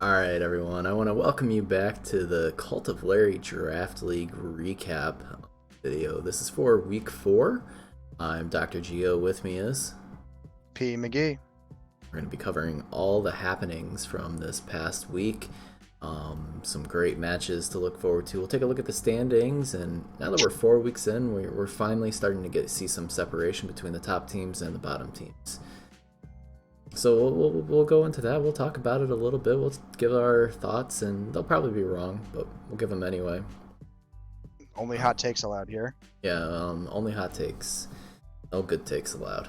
All right, everyone. I want to welcome you back to the Cult of Larry Draft League recap video. This is for week 4. I'm Dr. Geo. With me is P McGee. we're going to be covering all the happenings from this past week. Some great matches to look forward to. We'll take a look at the standings, and now that we're 4 weeks in, we're finally starting to see some separation between the top teams and the bottom teams. So we'll go into that. We'll talk about it a little bit. We'll give our thoughts, and they'll probably be wrong, but we'll give them anyway. Only hot takes allowed here. Yeah, only hot takes. No good takes allowed.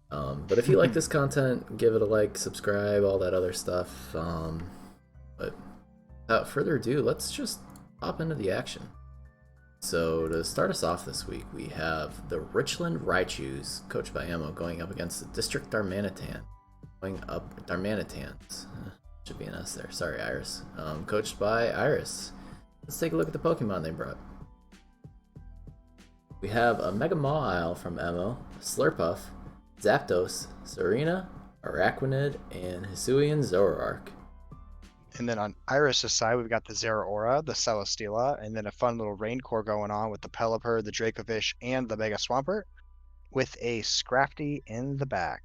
But if you like this content, give it a like, subscribe, all that other stuff. But without further ado, let's just hop into the action. So to start us off this week, we have the Richland Raichus, coached by Ammo, going up against the District Darmanitan. Darmanitans. Should be an S there. Sorry, Iris. Coached by Iris. Let's take a look at the Pokemon they brought. We have a Mega Mawile from Ammo, Slurpuff, Zapdos, Serena, Araquanid, and Hisuian Zoroark. And then on Iris' side, we've got the Zeraora, the Celesteela, and then a fun little rain core going on with the Pelipper, the Dracovish, and the Mega Swampert, with a Scrafty in the back.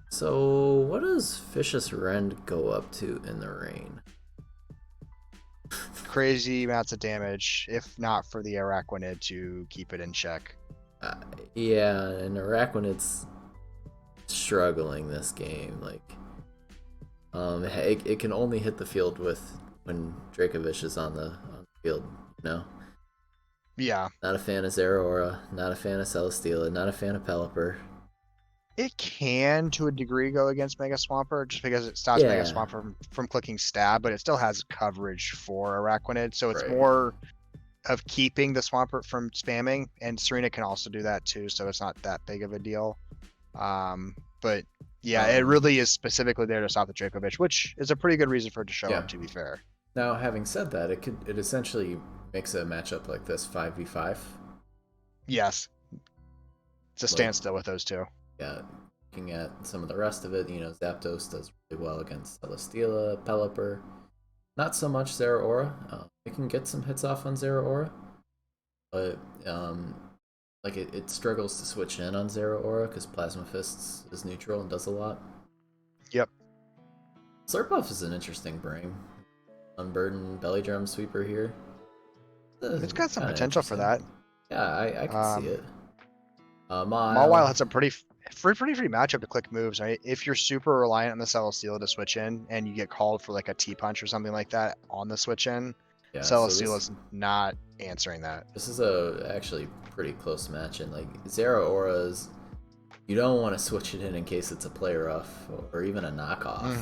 So, what does Vicious Rend go up to in the rain? Crazy amounts of damage, if not for the Araquanid to keep it in check. Uh, yeah, and Araquanid's struggling this game. It can only hit the field when Dracovish is on the field, you know? Yeah. Not a fan of Zeraora, not a fan of Celesteela, not a fan of Pelipper. It can, to a degree, go against Mega Swampert, just because it stops Mega Yeah. Swampert from clicking Stab, but it still has coverage for Araquanid, so it's Right. more of keeping the Swampert from spamming, and Serena can also do that too, so it's not that big of a deal. But yeah, it really is specifically there to stop the Dracovish, which is a pretty good reason for it to show up, to be fair. Now, having said that, it essentially makes a matchup like this 5v5. Yes, it's a standstill with those two. Yeah, looking at some of the rest of it, Zapdos does really well against Celesteela, Pelipper. Not so much Zeraora. It can get some hits off on Zeraora, but it struggles to switch in on Zeraora because Plasma Fists is neutral and does a lot. Yep. Slurpuff is an interesting bring. Unburdened Belly Drum Sweeper here. It's got some potential for that. Yeah, I can see it. Mawile has a pretty free matchup to click moves. Right? If you're super reliant on the Celesteela to switch in, and you get called for like a T-punch or something like that on the switch in, yeah, Celesteela's not answering that. This is a actually pretty close match, and Zeraora's, you don't want to switch it in case it's a play rough or even a knockoff.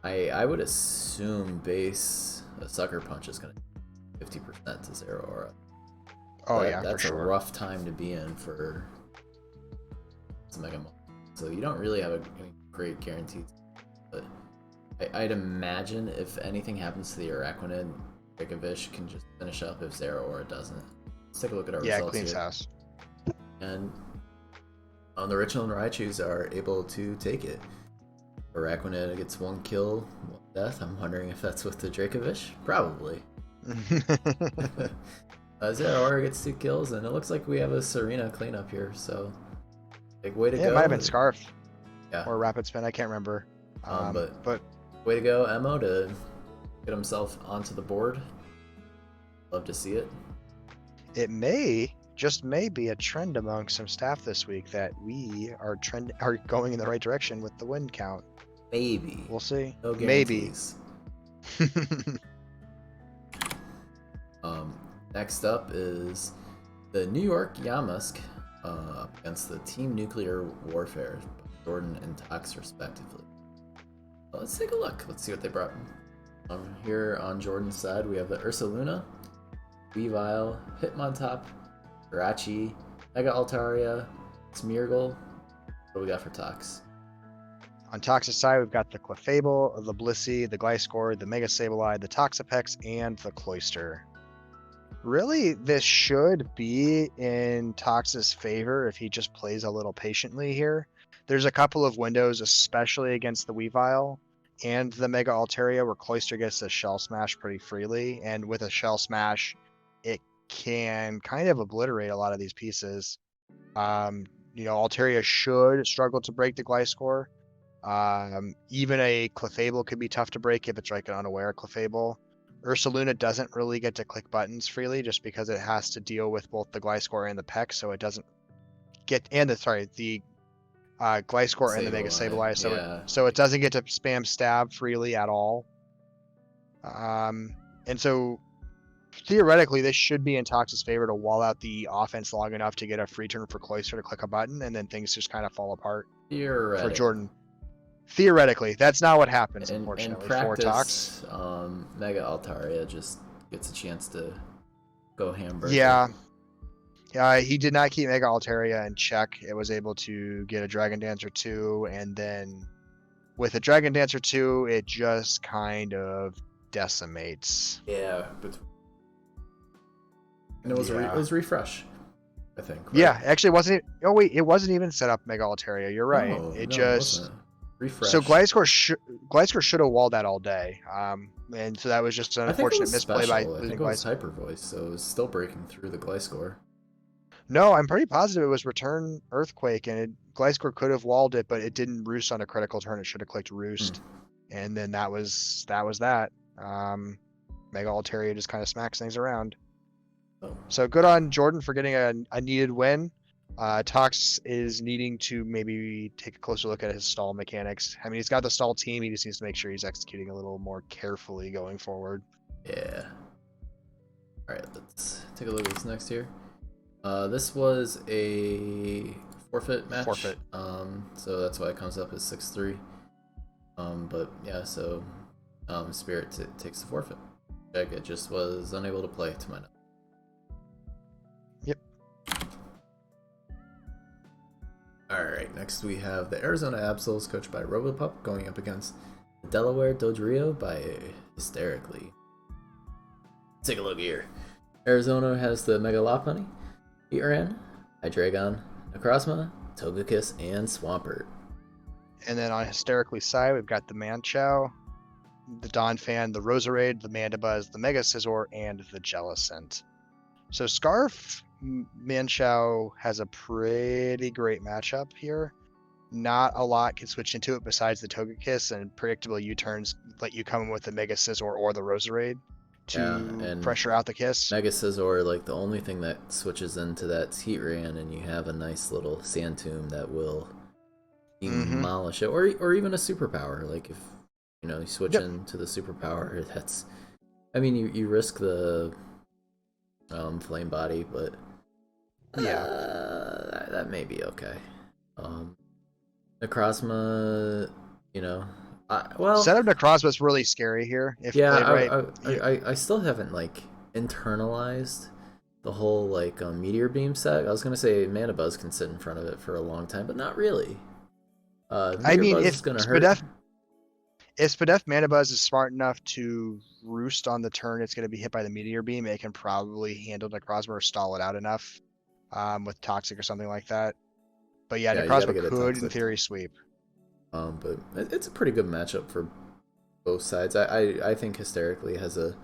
I would assume base a Sucker Punch is going to 50% to Zeraora. Oh yeah, that's for sure. a rough time to be in for some Mega Mall. So you don't really have a great guarantee. But I'd imagine if anything happens to the Araquanid, Dracovish can just finish up if Zeraora doesn't. Let's take a look at our results cleans here. house. And on the Richland Raichus are able to take it. Araquanid gets 1 kill, 1 death. I'm wondering if that's with the Dracovish. Probably. Zeraora gets 2 kills, and it looks like we have a Serena cleanup here, so big way to go. It might have been Scarf. Yeah. Or Rapid Spin, I can't remember. But way to go, Emo, to get himself onto the board. Love to see it. It may be a trend among some staff this week that we are going in the right direction with the win count. Maybe. We'll see. No Maybe. Next up is the New York Yamask against the Team Nuclear Warfare, Jordan and Tox respectively. Let's take a look. Let's see what they brought. Here on Jordan's side, we have the Ursaluna, Weavile, Hitmontop, Jirachi, Mega Altaria, Smeargle. What do we got for Tox? On Tox's side, we've got the Clefable, the Blissey, the Gliscor, the Mega Sableye, the Toxapex, and the Cloyster. Really, this should be in Tox's favor if he just plays a little patiently here. There's a couple of windows, especially against the Weavile, and the Mega Altaria, where Cloyster gets a Shell Smash pretty freely, and with a Shell Smash, it can kind of obliterate a lot of these pieces. Altaria should struggle to break the Gliscor. Even a Clefable could be tough to break if it's like an unaware Clefable. Ursaluna doesn't really get to click buttons freely just because it has to deal with both the Gliscor and the Peck, so it doesn't get the Gliscor and the Mega Sableye, so it doesn't get to spam stab freely at all. And so theoretically, this should be in Tox's favor to wall out the offense long enough to get a free turn for Cloyster to click a button, and then things just kind of fall apart for Jordan. Theoretically, that's not what happens, unfortunately, in practice, for Tox. Mega Altaria just gets a chance to go hamburger. Yeah, he did not keep Mega Altaria in check. It was able to get a Dragon Dancer 2, and then with a Dragon Dancer 2, it just kind of decimates. Yeah, and it was refresh, I think. Right? Yeah, actually, it wasn't even set up Mega Altaria. You're right. It wasn't. Refresh. So Gliscor should have walled that all day. And so that was just an unfortunate misplay by losing Gliscor. I think it was Hyper Voice, so it was still breaking through the Gliscor. No, I'm pretty positive it was Return Earthquake, and Gliscor could have walled it, but it didn't roost on a critical turn. It should have clicked Roost, and then that was that. Mega Altaria just kind of smacks things around. Oh. So good on Jordan for getting a needed win. Tox is needing to maybe take a closer look at his stall mechanics. I mean, he's got the stall team. He just needs to make sure he's executing a little more carefully going forward. Yeah. All right, let's take a look at this next here. This was a forfeit match. Forfeit. So that's why it comes up as 6-3. But yeah, so Spirit takes the forfeit. It just was unable to play to my knowledge. Yep. Alright, next we have the Arizona Absols, coached by Robopup, going up against the Delaware Dodrio by Hysterically. Let's take a look here. Arizona has the Mega Lopunny, Heatran, Hydreigon, Necrozma, Togekiss, and Swampert. And then on Hysterically side, we've got the Manchow, the Donphan, the Roserade, the Mandibuzz, the Mega Scizor, and the Jellicent. So Scarf Manchow has a pretty great matchup here. Not a lot can switch into it besides the Togekiss, and predictable U-turns let you come in with the Mega Scizor or the Roserade to pressure out the Kiss. Mega Scizor, like the only thing that switches into that's Heatran, and you have a nice little Sand Tomb that will demolish it, or even a superpower. Like if you switch into the superpower, that's. I mean, you risk the flame body, but that may be okay. Necrozma, set up Necrozma is really scary here. If played right. I still haven't internalized the whole Meteor Beam set. I was gonna say Mandibuzz can sit in front of it for a long time, but not really. I mean, if Spadef Mandibuzz is smart enough to roost on the turn it's going to be hit by the Meteor Beam, it can probably handle Necrozma or stall it out enough with Toxic or something like that. But yeah Necrozma could, in theory, sweep. But it's a pretty good matchup for both sides. I think Hysterically has a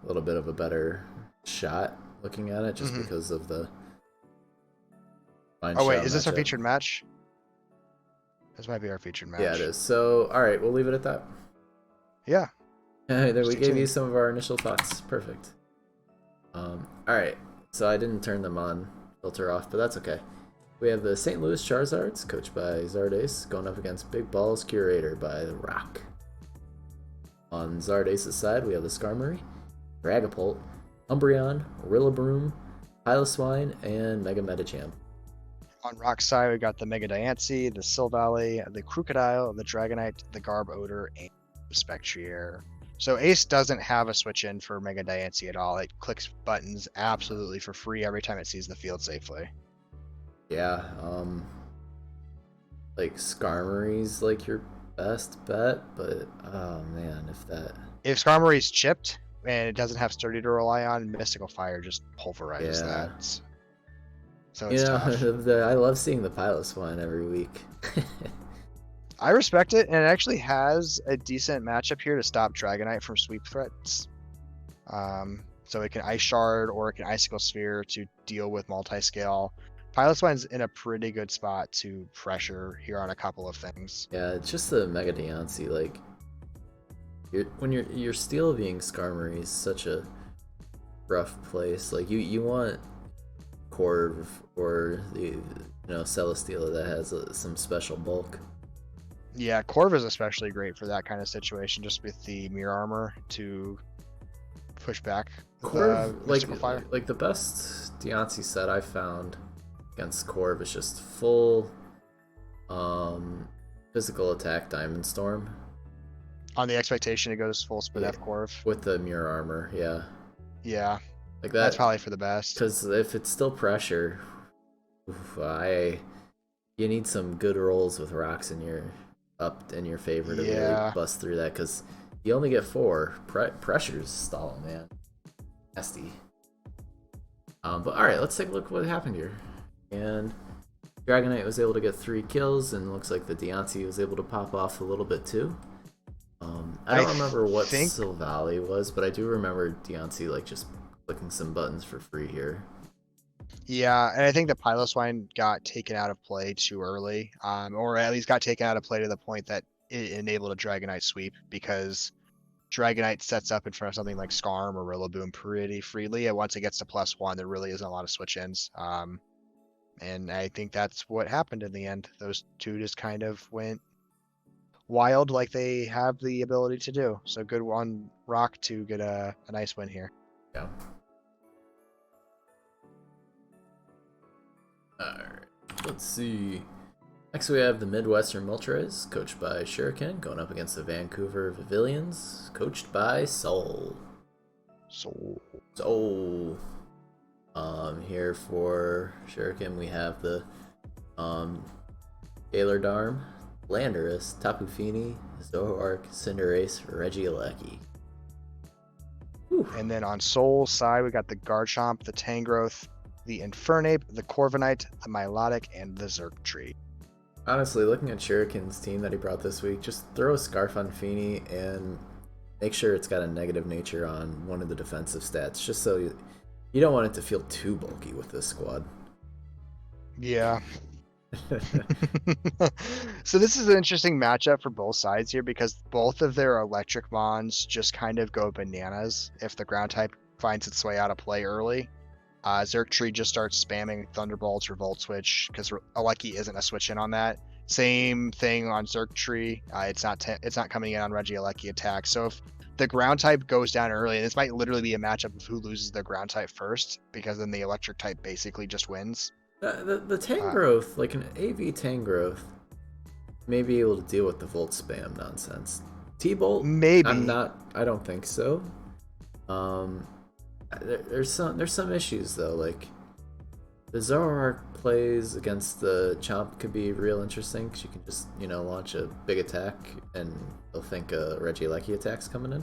little bit of a better shot looking at it, just because of the. Oh wait, is this our featured match? This might be our featured match. Yeah, it is. So, all right, we'll leave it at that. Yeah. There we gave you some of our initial thoughts. Perfect. All right, so I didn't turn them on, filter off, but that's okay. We have the St. Louis Charizards, coached by Zardace, going up against Big Balls Curator by The Rock. On Zardace's side, we have the Skarmory, Dragapult, Umbreon, Rillaboom, Piloswine, and Mega Medicham. On Rock's side, we got the Mega Diancie, the Silvally, the Crocodile, the Dragonite, the Garbodor, and the Spectrier. So Ace doesn't have a switch in for Mega Diancie at all. It clicks buttons absolutely for free every time it sees the field safely. Yeah, Skarmory's your best bet, but oh man, if Skarmory's chipped and it doesn't have Sturdy to rely on, Mystical Fire just pulverizes that. So it's tough. I love seeing the Piloswine every week. I respect it, and it actually has a decent matchup here to stop Dragonite from sweep threats. So it can Ice Shard or it can Icicle Sphere to deal with multi-scale. Piloswine's in a pretty good spot to pressure here on a couple of things. Yeah, it's just the Mega Deontay. Like, when you're Steel being Skarmory is such a rough place. Like, you want Corv or the Celesteela that has some special bulk. Yeah, Corv is especially great for that kind of situation, just with the Mirror Armor to push back the Corv, Mystical Fire. like the best Deontay set I found against Corv is just full physical attack Diamond Storm. On the expectation it goes full split F Corv. With the Mirror Armor, yeah. Yeah. Like that. That's probably for the best. Because if it's still pressure, you need some good rolls with rocks in your favor to really bust through that. Because you only get 4. Pressure's stalling, man. Nasty. But alright, let's take a look at what happened here. And Dragonite was able to get 3 kills, and looks like the Deontay was able to pop off a little bit too. I don't remember what Silvally was, but I do remember Deontay like just clicking some buttons for free here. Yeah, and I think the Piloswine got taken out of play too early, or at least got taken out of play to the point that it enabled a Dragonite sweep, because Dragonite sets up in front of something like Skarm or Rillaboom pretty freely, and once it gets to +1, there really isn't a lot of switch-ins. And I think that's what happened in the end. Those two just kind of went wild like they have the ability to do. So good on Rock to get a nice win here. Yeah. Alright, let's see. Next we have the Midwestern Moltres, coached by Shuriken, going up against the Vancouver Pavilions, coached by Soul. Here for Shuriken we have the Galar Darm, Landorus, Tapu Fini, Zoroark, Cinderace, Regieleki. And then on Soul's side, we got the Garchomp, the Tangrowth, the Infernape, the Corviknight, the Milotic, and the Xurkitree. Honestly, looking at Shuriken's team that he brought this week, just throw a Scarf on Fini and make sure it's got a negative nature on one of the defensive stats, just so you don't want it to feel too bulky with this squad. Yeah. So this is an interesting matchup for both sides here, because both of their electric mons just kind of go bananas if the ground type finds its way out of play early. Xurkitree just starts spamming Thunderbolts or Volt Switch because Aleki isn't a switch in on that. Same thing on Xurkitree. It's not coming in on Regieleki attack. So if the ground type goes down early, and this might literally be a matchup of who loses their ground type first, because then the electric type basically just wins. The Tangrowth, like an AV Tangrowth, may be able to deal with the Volt spam nonsense. T-Bolt, maybe. I don't think so. There's some issues though. Like the Zoroark plays against the Chomp could be real interesting, because you can just launch a big attack and they'll think a Regieleki attack's coming in.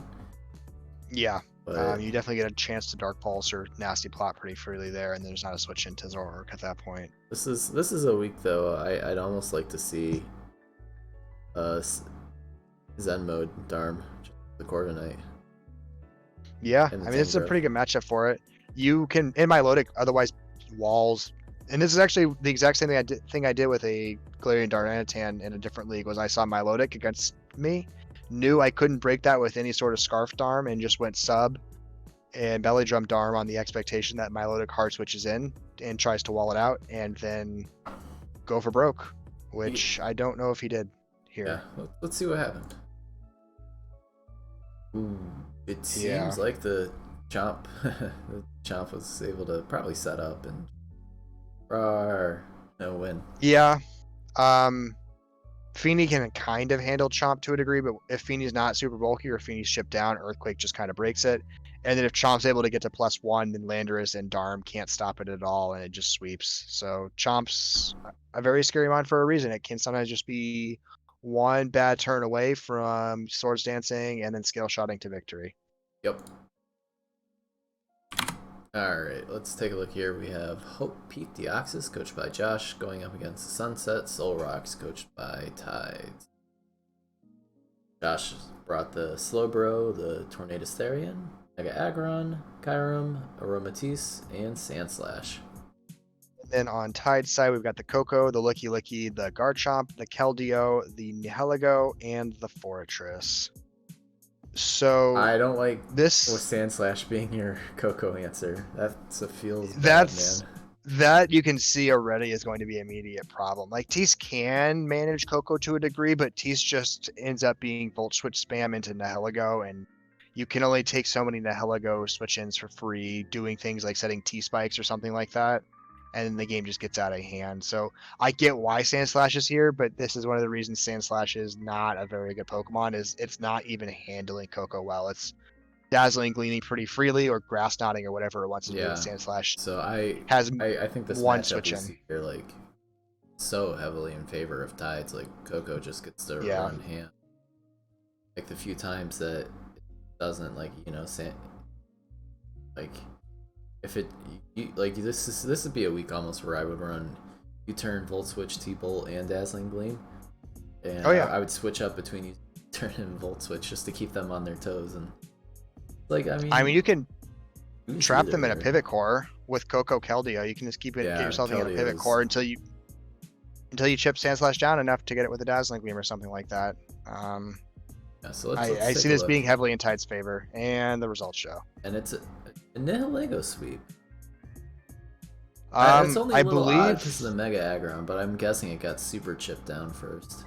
Yeah. You definitely get a chance to Dark Pulse or Nasty Plot pretty freely there, and there's not a switch into Zoroark at that point. This is a week though. I'd almost like to see Zen mode Darm, the Corviknight. Yeah, I mean it's a pretty good matchup for it. You can in Milotic otherwise walls, and this is actually the exact same thing I did with a Galarian Darmanitan in a different league. Was I saw Milotic against me, knew I couldn't break that with any sort of Scarf Darm, and just went sub and Belly Drum Darm on the expectation that Milotic hard switches in and tries to wall it out, and then go for broke, which I don't know if he did here. Yeah, let's see what happened. Ooh, it seems like the Chomp was able to probably set up and no win. Yeah. Fini can kind of handle Chomp to a degree, but if Fini's not super bulky or Fini's shipped down, Earthquake just kind of breaks it. And then if Chomp's able to get to +1, then Landorus and Darm can't stop it at all, and it just sweeps. So Chomp's a very scary mon for a reason. It can sometimes just be one bad turn away from Swords Dancing and then Scale Shotting to victory. Yep. Alright, let's take a look here. We have Hope Pete Deoxys, coached by Josh, going up against Sunset Soul Rocks, coached by Tides. Josh brought the Slowbro, the Tornadostherian, Mega Aggron, Kyurem, Aromatisse, and Sandslash. And then on Tide side, we've got the Coco, the Licky Licky, the Garchomp, the Keldeo, the Nihilego, and the Fortress. So I don't like this with Sandslash being your Coco answer. That's a feels bad, that's man. that you can see already is going to be an immediate problem. Like Tease can manage Coco to a degree, but Tease just ends up being Volt Switch spam into Nihilego, and you can only take so many Nihilego switch-ins for free, doing things like setting T-spikes or something like that, and then the game just gets out of hand. So I get why Sandslash is here, but this is one of the reasons Sandslash is not a very good Pokemon, is it's not even handling Coco well. It's dazzling gleaming pretty freely or grass knotting or whatever it wants to do. And Sandslash So has I think this one matchup switch we in. see here like so heavily in favor of Tides. Like Coco just gets to Yeah. run hand. Like the few times that it doesn't, like like if it like this would be a week almost where I would run U-turn, Volt Switch, T-Bolt, and Dazzling Gleam, and I would switch up between U-turn and Volt Switch just to keep them on their toes. And like I mean you can use trap either them in a here. pivot core with Coco Keldeo. You can just keep it, Yeah, get yourself in a pivot Keldeo's- core until you chip Sandslash down enough to get it with a Dazzling Gleam or something like that. Yeah, so let's I take see a this look. being heavily in Tide's favor, and the results show. And it's a Nihilego sweep. It's only a I little odd because believe, of the Mega Aggron, but I'm guessing it got super chipped down first.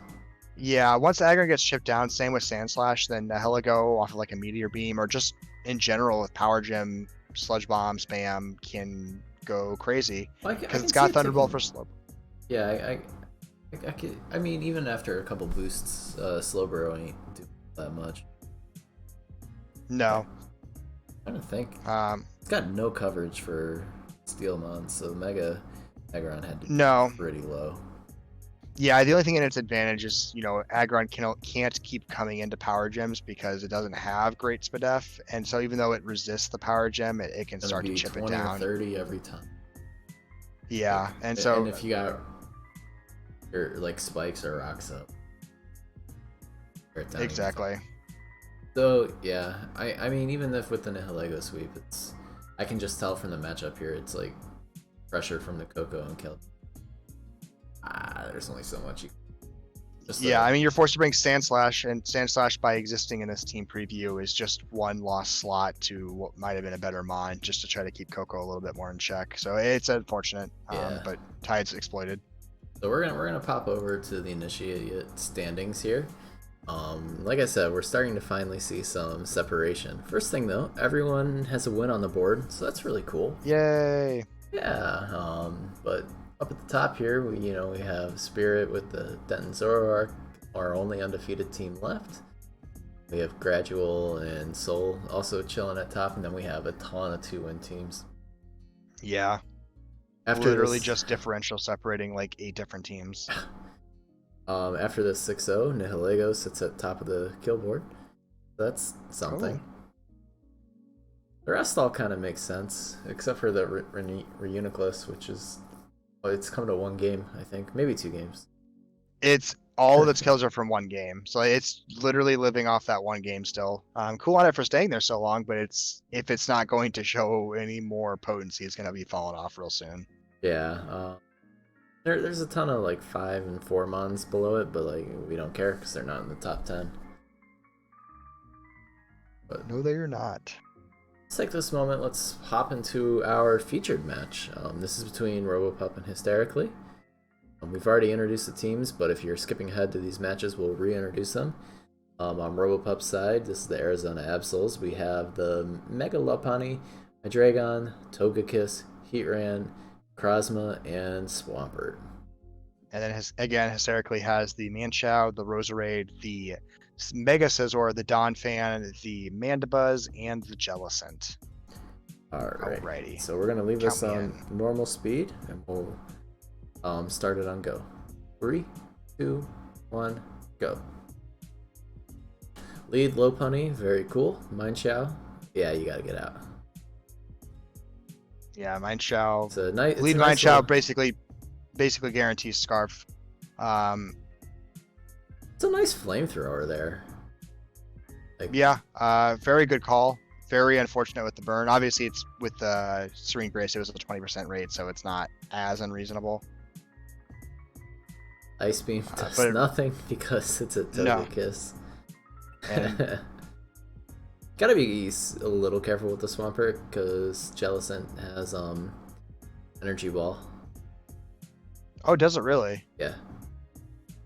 yeah, once Aggron gets chipped down, same with Sandslash, then Nihilego off of like a Meteor Beam or just in general with Power Gem, Sludge Bomb, Spam can go crazy Well, I because can it's see got it Thunderbolt taking- for slow. Yeah, I could. I mean, even after a couple boosts, Slowbro ain't doing that much. No. I'm trying to think. Um, It's got no coverage for Steelmon, so Mega Aggron had to be No. pretty low. Yeah, the only thing in its advantage is, Aggron can't keep coming into Power Gems because it doesn't have great Spadef, and so even though it resists the Power Gem, it can It's gonna start to be chip 20 it or down. 30 every time. Yeah, and so and if you got your like spikes or rocks up, exactly. So yeah, I mean even if with the Nihilego sweep, I can just tell from the matchup here, it's like pressure from the Coco and Kel. There's only so much you. Yeah, I mean you're forced to bring Sandslash, and Sandslash by existing in this team preview is just one lost slot to what might have been a better Mon, just to try to keep Coco a little bit more in check. So it's unfortunate, Yeah. but Tide's exploited. So we're gonna pop over to the initiate standings here. Like I said, we're starting to finally see some separation. First thing though, everyone has a win on the board, so that's really cool. Yay! Yeah. But up at the top here, we have Spirit with the Denton Zoroark, our only undefeated team left. We have Gradual and Soul also chilling at top, and then we have a ton of 2-win teams. Yeah. After Literally this, just differential separating like 8 different teams. after this 6-0, Nihilego sits at top of the kill board. That's something. Cool. The rest all kind of makes sense, except for the Reuniclus, which is it's come to 1 game, I think, maybe 2 games. It's all of its kills are from 1 game, so it's literally living off that 1 game still. Cool on it for staying there so long, but if it's not going to show any more potency, it's going to be falling off real soon. Yeah, there's a ton of like 5 and 4 mons below it, but like we don't care because they're not in the top 10. But No, they're not. let's take this moment. Let's hop into our featured match. This is between Robopup and Hysterically. We've already introduced the teams, but if you're skipping ahead to these matches, we'll reintroduce them. On Robopup's side, this is the Arizona Absols. We have the Mega Lopunny, Hydreigon, Togekiss, Heatran, Krozma, and Swampert. And then again, Hysterically has the Manchow, the Roserade, the Mega Scizor, the Donphan, the Mandibuzz, and the Jellicent. Alrighty. So we're gonna leave this on normal speed, and we'll start it on go. 3, 2, 1, go. Lead Lopunny, very cool. Mineshow, yeah, you gotta get out. Yeah, Mineshow. It's a nice Lead Mineshow basically guarantees Scarf. It's a nice flamethrower there. Like, Yeah, very good call. Very unfortunate with the burn. Obviously, it's with Serene Grace, it was a 20% rate, so it's not as unreasonable. Ice Beam does But nothing because it's a no, Togekiss. and Gotta be a little careful with the Swampert because Jellicent has Energy Ball. oh, does it really? Yeah,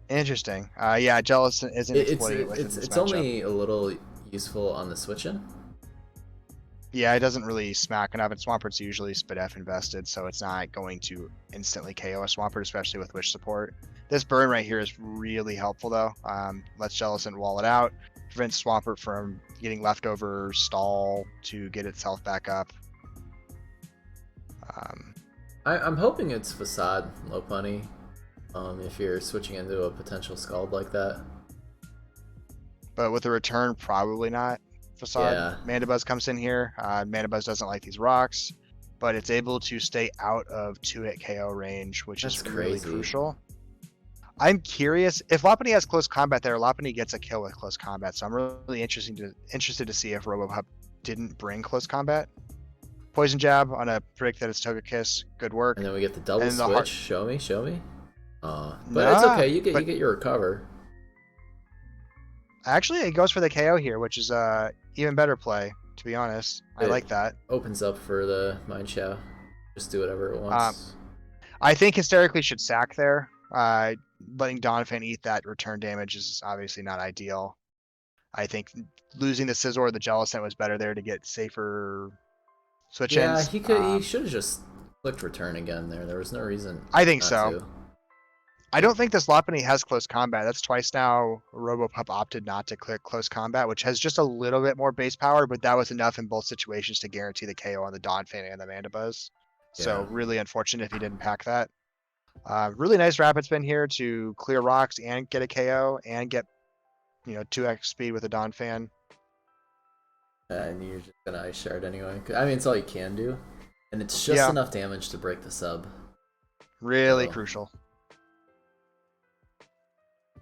Interesting. Yeah, Jealous isn't exploiting it within this it's matchup. only a little useful on the switch in. Yeah, it doesn't really smack enough, and Swampert's usually Spadef invested, so it's not going to instantly KO a Swampert, especially with Wish support. This burn right here is really helpful, though. Lets Jellicent wall it out, prevents Swampert from getting leftover stall to get itself back up. Um, I'm hoping it's Facade Lopunny. If you're switching into a potential Scald like that. but with the return, probably not. Facade. Yeah, Mandibuzz comes in here. Mandibuzz doesn't like these rocks, but it's able to stay out of 2-hit KO range, which that's is really crazy. crucial. I'm curious if Lopunny has close combat there. Lopunny gets a kill with close combat, so I'm really interested to see if Robopup didn't bring close combat. Poison jab on a predict that it's Togekiss. Good work. And then we get the double And the switch. heart- Show me, show me. But it's Nah, okay. You but get your recover. actually, it goes for the KO here, which is even better play. To be honest, I It like that. opens up for the Mind Show. Just do whatever it wants. I think hysterically should sack there. Letting Donphan eat that return damage is obviously not ideal. I think losing the Scizor or the Jellicent was better there to get safer switch Yeah, ins. he should have just clicked return again there. There was no reason I think not so. to. I don't think this Lopunny has close combat. That's twice now Robopup opted not to click close combat, which has just a little bit more base power, but that was enough in both situations to guarantee the KO on the Donphan and the Mandibuzz. So Yeah. really unfortunate if he didn't pack that. Really nice rapid spin here to clear rocks and get a KO and get 2x speed with a Donphan. And you're just gonna Ice Shard anyway. I mean, it's all you can do. And it's just Yeah, enough damage to break the sub. really So, crucial.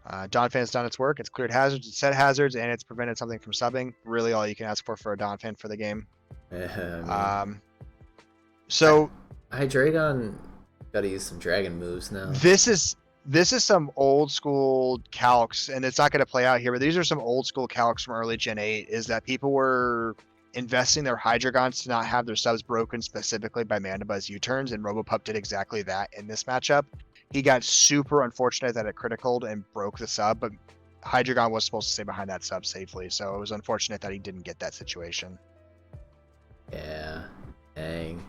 Donphan's done its work. It's cleared hazards, it's set hazards, and it's prevented something from subbing. Really all you can ask for a Donphan for the game. I mean, So Hydreigon gotta use some dragon moves now. this is some old school calcs, and it's not going to play out here, but these are some old school calcs from early Gen 8, is that people were investing their Hydreigons to not have their subs broken specifically by Mandibuzz U-turns, and Robopup did exactly that in this matchup. He got super unfortunate that it criticaled and broke the sub, but Hydreigon was supposed to stay behind that sub safely, so it was unfortunate that he didn't get that situation. Yeah. Dang.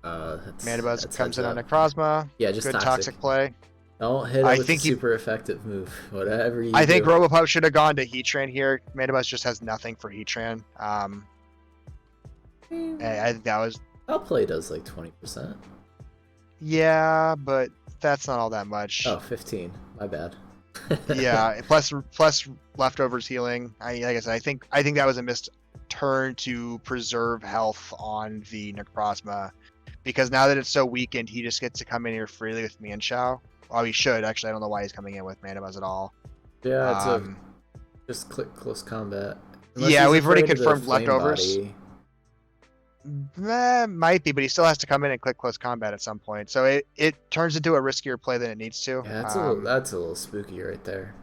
Mandibuzz comes in on up. Necrozma. Yeah, just Good toxic. play. Don't hit it I with think a he- super effective move. Whatever you I think do. Robopup should have gone to Heatran here. Mandibuzz just has nothing for Heatran. I think that was Outplay does like 20%. yeah, but that's not all that much. Oh, 15. My bad. Yeah, plus leftovers healing. Like I said, I think that was a missed turn to preserve health on the Necrozma, because now that it's so weakened, he just gets to come in here freely with Mienshao. Well, he should actually. I don't know why he's coming in with Mandibuzz at all. Yeah, it's Um, just click close combat. Yeah, he's we've already afraid of the confirmed flame leftovers. body. Might be, but he still has to come in and click close combat at some point. So it turns into a riskier play than it needs to. Yeah, that's a little spooky right there.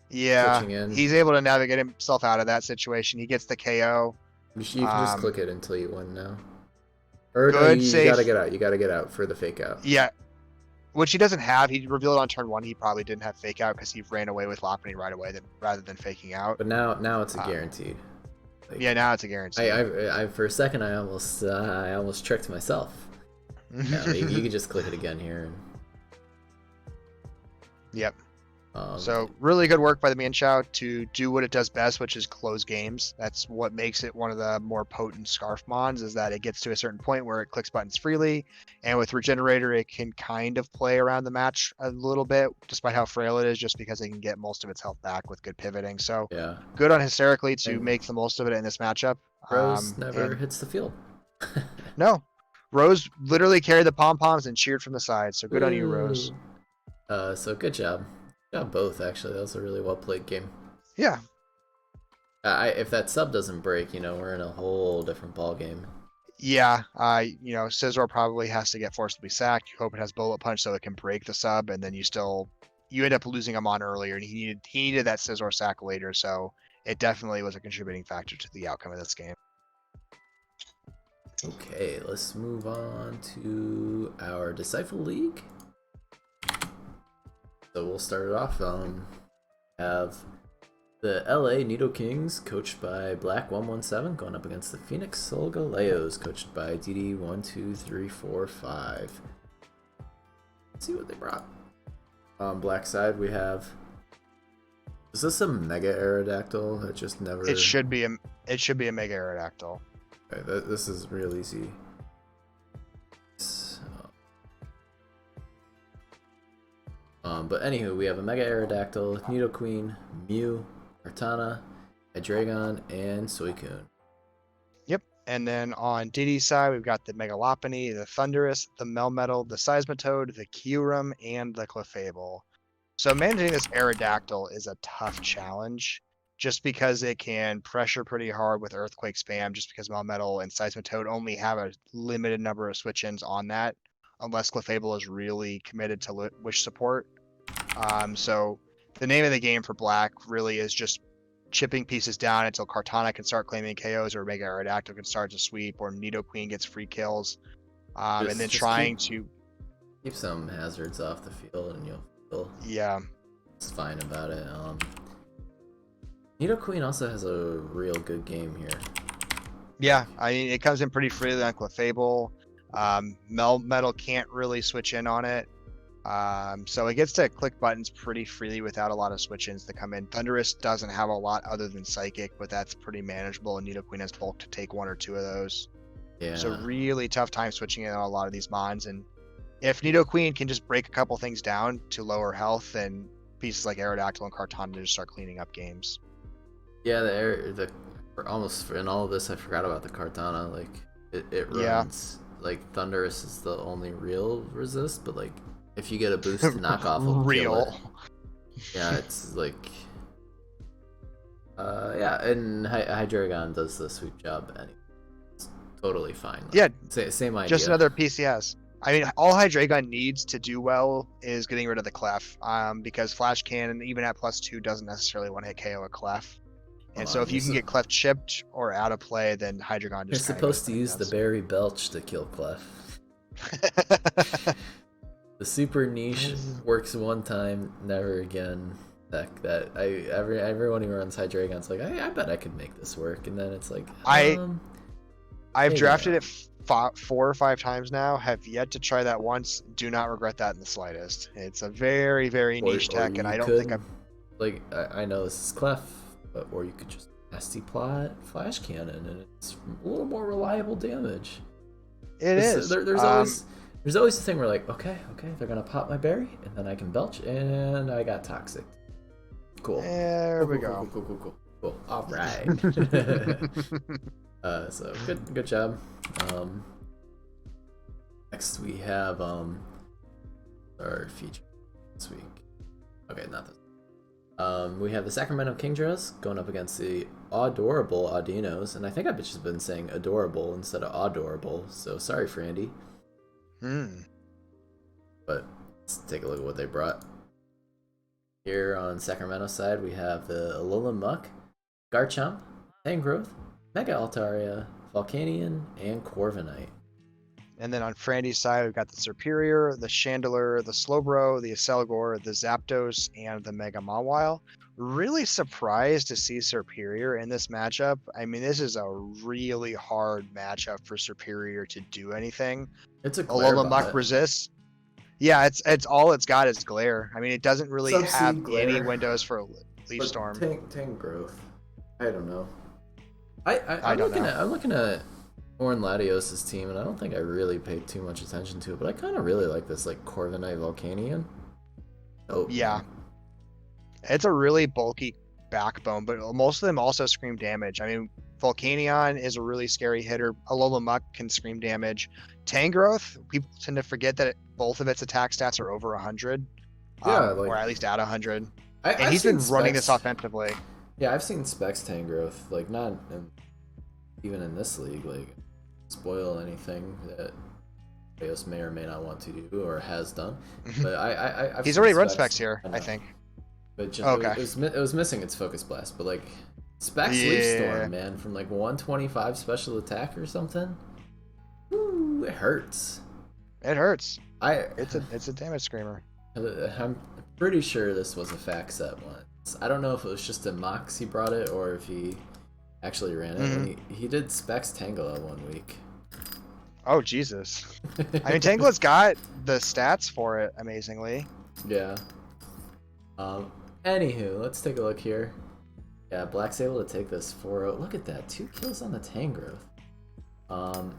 Yeah, Switching in. he's able to navigate himself out of that situation. He gets the KO. You can just click it until you win now. Or no, Good you save. gotta get out. You gotta get out for the fake out. Yeah, which he doesn't have. He revealed on turn 1 he probably didn't have fake out because he ran away with Lopunny right away rather than faking out. But now it's a guaranteed. Like, Yeah, now it's a guarantee. I for a second I almost tricked myself. Yeah, you can just click it again here. Yep. And, So really good work by the Mienshao to do what it does best, which is close games. That's what makes it one of the more potent Scarf Mons, is that it gets to a certain point where it clicks buttons freely, and with Regenerator it can kind of play around the match a little bit, despite how frail it is, just because it can get most of its health back with good pivoting. So yeah, good on Hysterically to And make the most of it in this matchup. Rose never and- hits the field. No, Rose literally carried the pom-poms and cheered from the side, so good on you, Rose. So good job. Good job both, actually. That was a really well played game. Yeah. If that sub doesn't break, we're in a whole different ball game. Yeah, Scizor probably has to get forcibly sacked. You hope it has bullet punch so it can break the sub, and then you end up losing him on earlier, and he needed that Scizor sack later, so it definitely was a contributing factor to the outcome of this game. Okay, let's move on to our Disciple League. So we'll start it off. Have the LA Nido Kings, coached by Black117, going up against the Phoenix Solgaleos, coached by DD12345. Let's see what they brought. On Black side, we have. Is this a Mega Aerodactyl that just never? It should be a Mega Aerodactyl. Okay, this is real easy. But anywho, we have a Mega Aerodactyl, Nidoqueen, Mew, Artana, Hydreigon, and Suicune. Yep. And then on Diddy's side, we've got the Mega Lopunny, the Thundurus, the Melmetal, the Seismitoad, the Kyurem, and the Clefable. So managing this Aerodactyl is a tough challenge, just because it can pressure pretty hard with Earthquake spam, just because Melmetal and Seismitoad only have a limited number of switch-ins on that, unless Clefable is really committed to Wish support. So the name of the game for Black really is just chipping pieces down until Kartana can start claiming KOs, or Mega Aerodactyl can start to sweep, or Nidoqueen gets free kills, and then trying to keep some hazards off the field, and you'll feel it's fine about it. Nidoqueen also has a real good game here. Yeah, I mean, it comes in pretty freely on Clefable. Melmetal can't really switch in on it. So it gets to click buttons pretty freely without a lot of switch-ins that come in. Thundurus doesn't have a lot other than Psychic, but that's pretty manageable, and Nidoqueen has bulk to take one or two of those. Yeah. So really tough time switching in on a lot of these mons, and if Nidoqueen can just break a couple things down to lower health, then pieces like Aerodactyl and Kartana just start cleaning up games. Yeah, almost in all of this, I forgot about the Kartana. Like it runs like Thundurus is the only real resist, but like if you get a boost to knock off, real. Yeah, it's like and Hydreigon does the sweep job, and it's totally fine. Like, yeah, same idea. Just another PCS. I mean, all Hydreigon needs to do well is getting rid of the Clef, because Flash Cannon, even at +2, doesn't necessarily want to hit KO a Clef. And so if you can get Clef chipped or out of play, then Hydreigon just You're supposed to use the Berry Belch to kill Clef. The super niche works one time, never again. Everyone who runs Hydreigon's like, I bet I could make this work, and then it's like, I've drafted it 4 or 5 times now. Have yet to try that once. Do not regret that in the slightest. It's a very, very niche tech, and I don't think I'm like. I know this is Clef, or you could just nasty plot Flash Cannon, and it's a little more reliable damage. There's always the thing where like, okay, they're gonna pop my berry, and then I can belch, and I got toxic. Cool. There we go. Cool. All right. So good job. Next we have our feature this week. Okay, not this. We have the Sacramento Kingdras going up against the adorable Audinos, and I think I've just been saying adorable instead of adorable, so sorry, Frandy. But let's take a look at what they brought. Here on Sacramento side, we have the Alolan Muck, Garchomp, Tangrowth, Mega Altaria, Volcanion, and Corviknight. And then on Frandy's side, we've got the Serperior, the Chandelure, the Slowbro, the Acelgor, the Zapdos, and the Mega Mawile. Really surprised to see Serperior in this matchup. I mean, this is a really hard matchup for Serperior to do anything. It's a Alolan Muck resists. Yeah, it's all it's got is Glare. I mean, it doesn't really have any windows for Leaf Storm. Tangrowth. I don't know. I'm looking at Orin Latios' team, and I don't think I really paid too much attention to it, but I kind of really like this like Corviknight Volcanion. Oh yeah, it's a really bulky backbone, but most of them also scream damage. I mean, Volcanion is a really scary hitter. Alolan Muck can scream damage. Tangrowth, people tend to forget that both of its attack stats are over 100. Or at least at 100. And he's been running this offensively. Yeah, I've seen Specs Tangrowth, like not even in this league, like spoil anything that Leos may or may not want to do or has done. But I've He's seen already run Specs. specs here, I I know, think. but just Okay. it was missing its Focus Blast. But like Specs Leaf Yeah, Storm, man, from like 125 special attack or something. Ooh, it hurts. it hurts. I It's a damage screamer. I'm pretty sure this was a fact set once. I don't know if it was just in Mox he brought it or if he actually ran it. Hmm. And he did Specs Tangela one week. Oh Jesus. I mean, Tangle's got the stats for it, amazingly. Yeah. Anywho, let's take a look here. Yeah, Black's able to take this 4-0. Look at that, 2 kills on the Tangrowth. Um,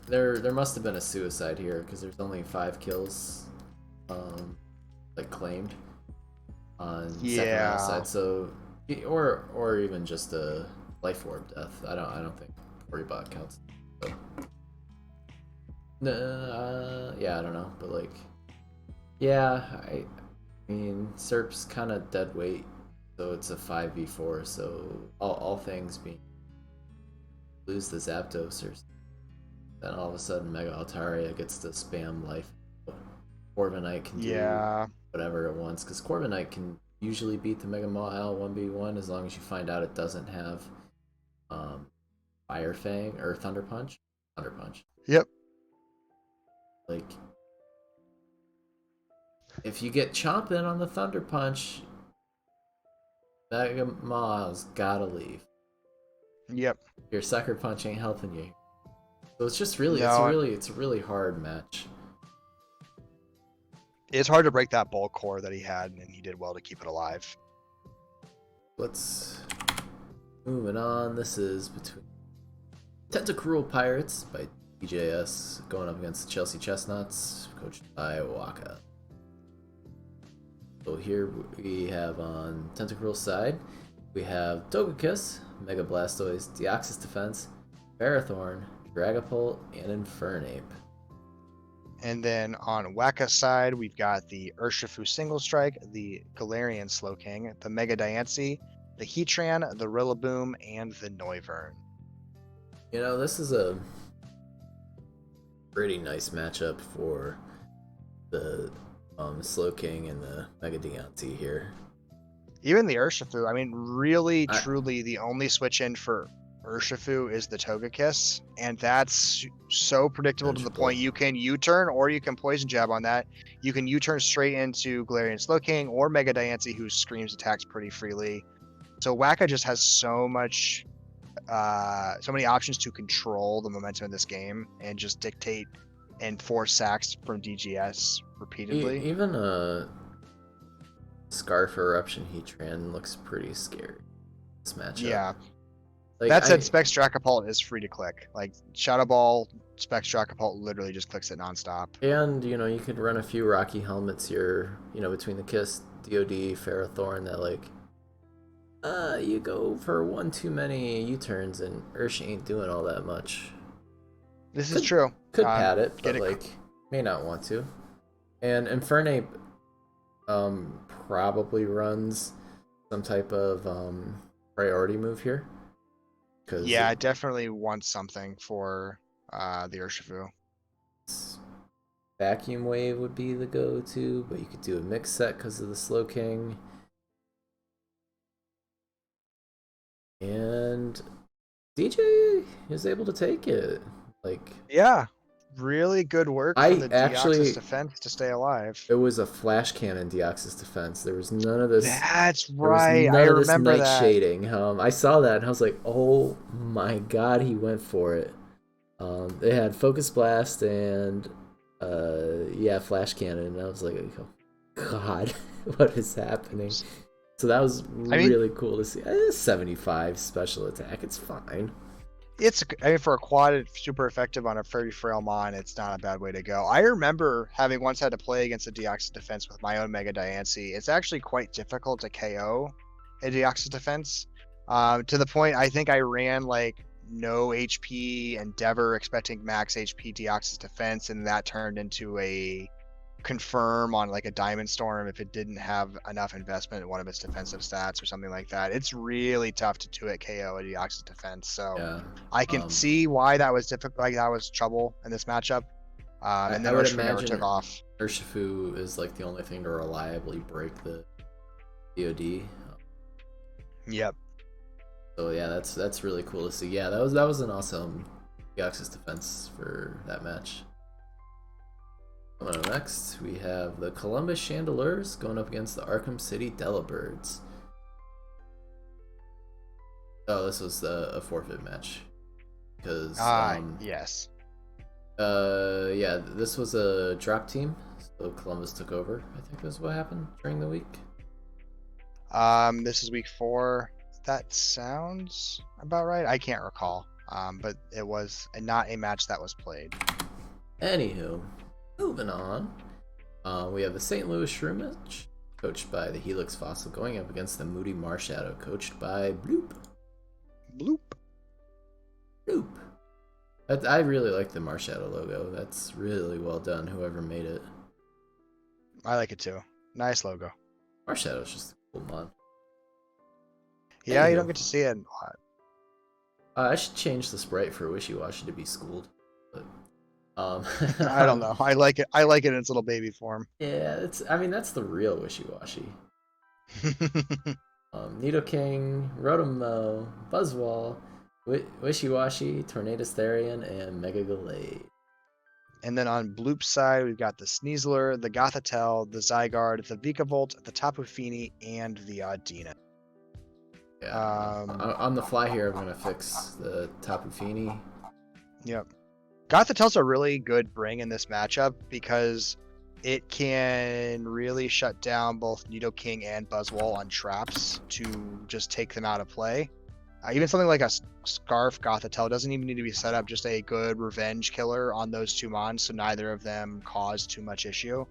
there must have been a suicide here because there's only 5 kills, like claimed on second round Yeah. side. So, or even just a life orb death. I don't think Bot counts. So. Yeah, I don't know, but like, yeah, I mean, Serp's kind of dead weight, so it's a 5v4. So all things being lose the Zapdos, or then all of a sudden Mega Altaria gets to spam life. Corviknight can do Yeah. whatever it wants because Corviknight can usually beat the Mega Mall 1v1 as long as you find out it doesn't have Fire Fang or Thunder Punch. Thunder Punch. Yep. Like, if you get chomping on the Thunder Punch, Mega Maw's gotta leave. Yep. Your Sucker Punch ain't helping you. So it's just really, No, it's a really hard match. it's hard to break that bulk core that he had, and he did well to keep it alive. Let's moving on. This is between Tentacruel Pirates by DJS going up against the Chelsea Chestnuts, coached by Waka. So here we have on Tentacruel's side, we have Togekiss, Mega Blastoise, Deoxys Defense, Ferrothorn, Dragapult, and Infernape. And then on Waka's side, we've got the Urshifu Single Strike, the Galarian Slowking, the Mega Diancie, the Heatran, the Rillaboom, and the Noivern. You know, this is a pretty nice matchup for the Slowking and the Mega Diancie here. Even the Urshifu, I mean, really, truly, the only switch in for Urshifu is the Togekiss, and that's so predictable to the point you can U-turn or you can Poison Jab on that. You can U-turn straight into Galarian Slowking or Mega Diancie, who screams attacks pretty freely. So Waka just has so many options to control the momentum of this game and just dictate and force sacks from DGS repeatedly. Even a Scarf Eruption Heatran looks pretty scary. This matchup. Yeah. Like, that said, Specs Dracopult is free to click. Like Shadow Ball, Specs Dracopult literally just clicks it nonstop. And you know, you could run a few Rocky Helmets here, you know, between the Kiss, DOD, Ferrothorn that like you go for one too many U-turns and Ursh ain't doing all that much. This is true. Could pad it, but like may not want to. And Infernape probably runs some type of priority move here. Yeah, it definitely wants something for the Urshifu. Vacuum Wave would be the go-to, but you could do a mix set because of the Slowking. And DJ is able to take it. Like, yeah, really good work from the Deoxys defense to stay alive. It was a Flash Cannon Deoxys defense. There was none of this. That's right. I remember that. Shading. I saw that and I was like, oh my god, he went for it. They had Focus Blast and Flash Cannon, and I was like, oh god, what is happening? So that was really cool to see. 75 special attack, it's fine. For a quad, it's super effective on a very frail mon. It's not a bad way to go. I remember having once had to play against a Deoxys defense with my own Mega Diancie. It's actually quite difficult to KO a Deoxys defense. To the point, I think I ran like no HP Endeavor expecting max HP Deoxys defense, and that turned into a confirm on like a Diamond Storm if it didn't have enough investment in one of its defensive stats or something like that. It's really tough to 2-hit KO a Deoxys defense. So Yeah. I can see why that was difficult, like that was trouble in this matchup. And then I would Urshifu never imagine took off. Urshifu is like the only thing to reliably break the DoD. Yep. So yeah, that's really cool to see. Yeah, that was an awesome Deoxys defense for that match. Coming up next, we have the Columbus Chandelures going up against the Arkham City Delibirds. Oh, this was a forfeit match. Because, yes. yeah, this was a drop team, so Columbus took over. I think that's what happened during the week. This is week 4. That sounds about right. I can't recall. But it was not a match that was played. Anywho, moving on. We have the St. Louis Shroomage, coached by the Helix Fossil, going up against the Moody Marshadow, coached by Bloop. Bloop. Bloop. I really like the Marshadow logo. That's really well done, whoever made it. I like it too. Nice logo. Marshadow's just a cool mod. Yeah, you don't get to see it a lot. I should change the sprite for Wishy-Washy to be schooled. But, I don't know. I like it. I like it in its little baby form. Yeah, I mean, that's the real Wishy-Washy. Nidoking, Rotom-Mow, Buzzwole, Wishy-Washy, Tornadus Therian, and Mega Gallade. And then on Bloop's side, we've got the Sneasler, the Gothitelle, the Zygarde, the Vikavolt, the Tapu Fini, and the Audina. Yeah. On the fly here, I'm going to fix the Tapu Fini. Yep. Gothitelle's a really good bring in this matchup because it can really shut down both Nidoking and Buzzwole on traps to just take them out of play. Even something like a Scarf Gothitelle doesn't even need to be set up, just a good revenge killer on those two mons, so neither of them cause too much issue.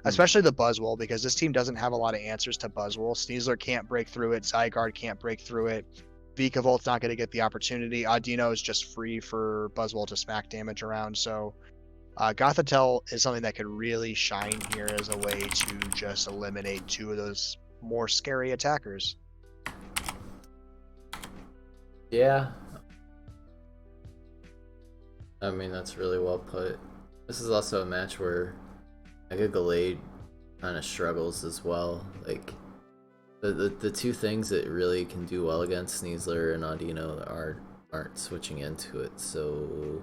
Especially the Buzzwole, because this team doesn't have a lot of answers to Buzzwole. Sneasler can't break through it, Zygarde can't break through it, Vikavolt's not going to get the opportunity, Audino is just free for Buzzwole to smack damage around, so Gothitelle is something that could really shine here as a way to just eliminate two of those more scary attackers. Yeah. I mean, that's really well put. This is also a match where Mega Gallade kind of struggles as well. Like, the two things that really can do well against Sneasler and Audino aren't switching into it, so...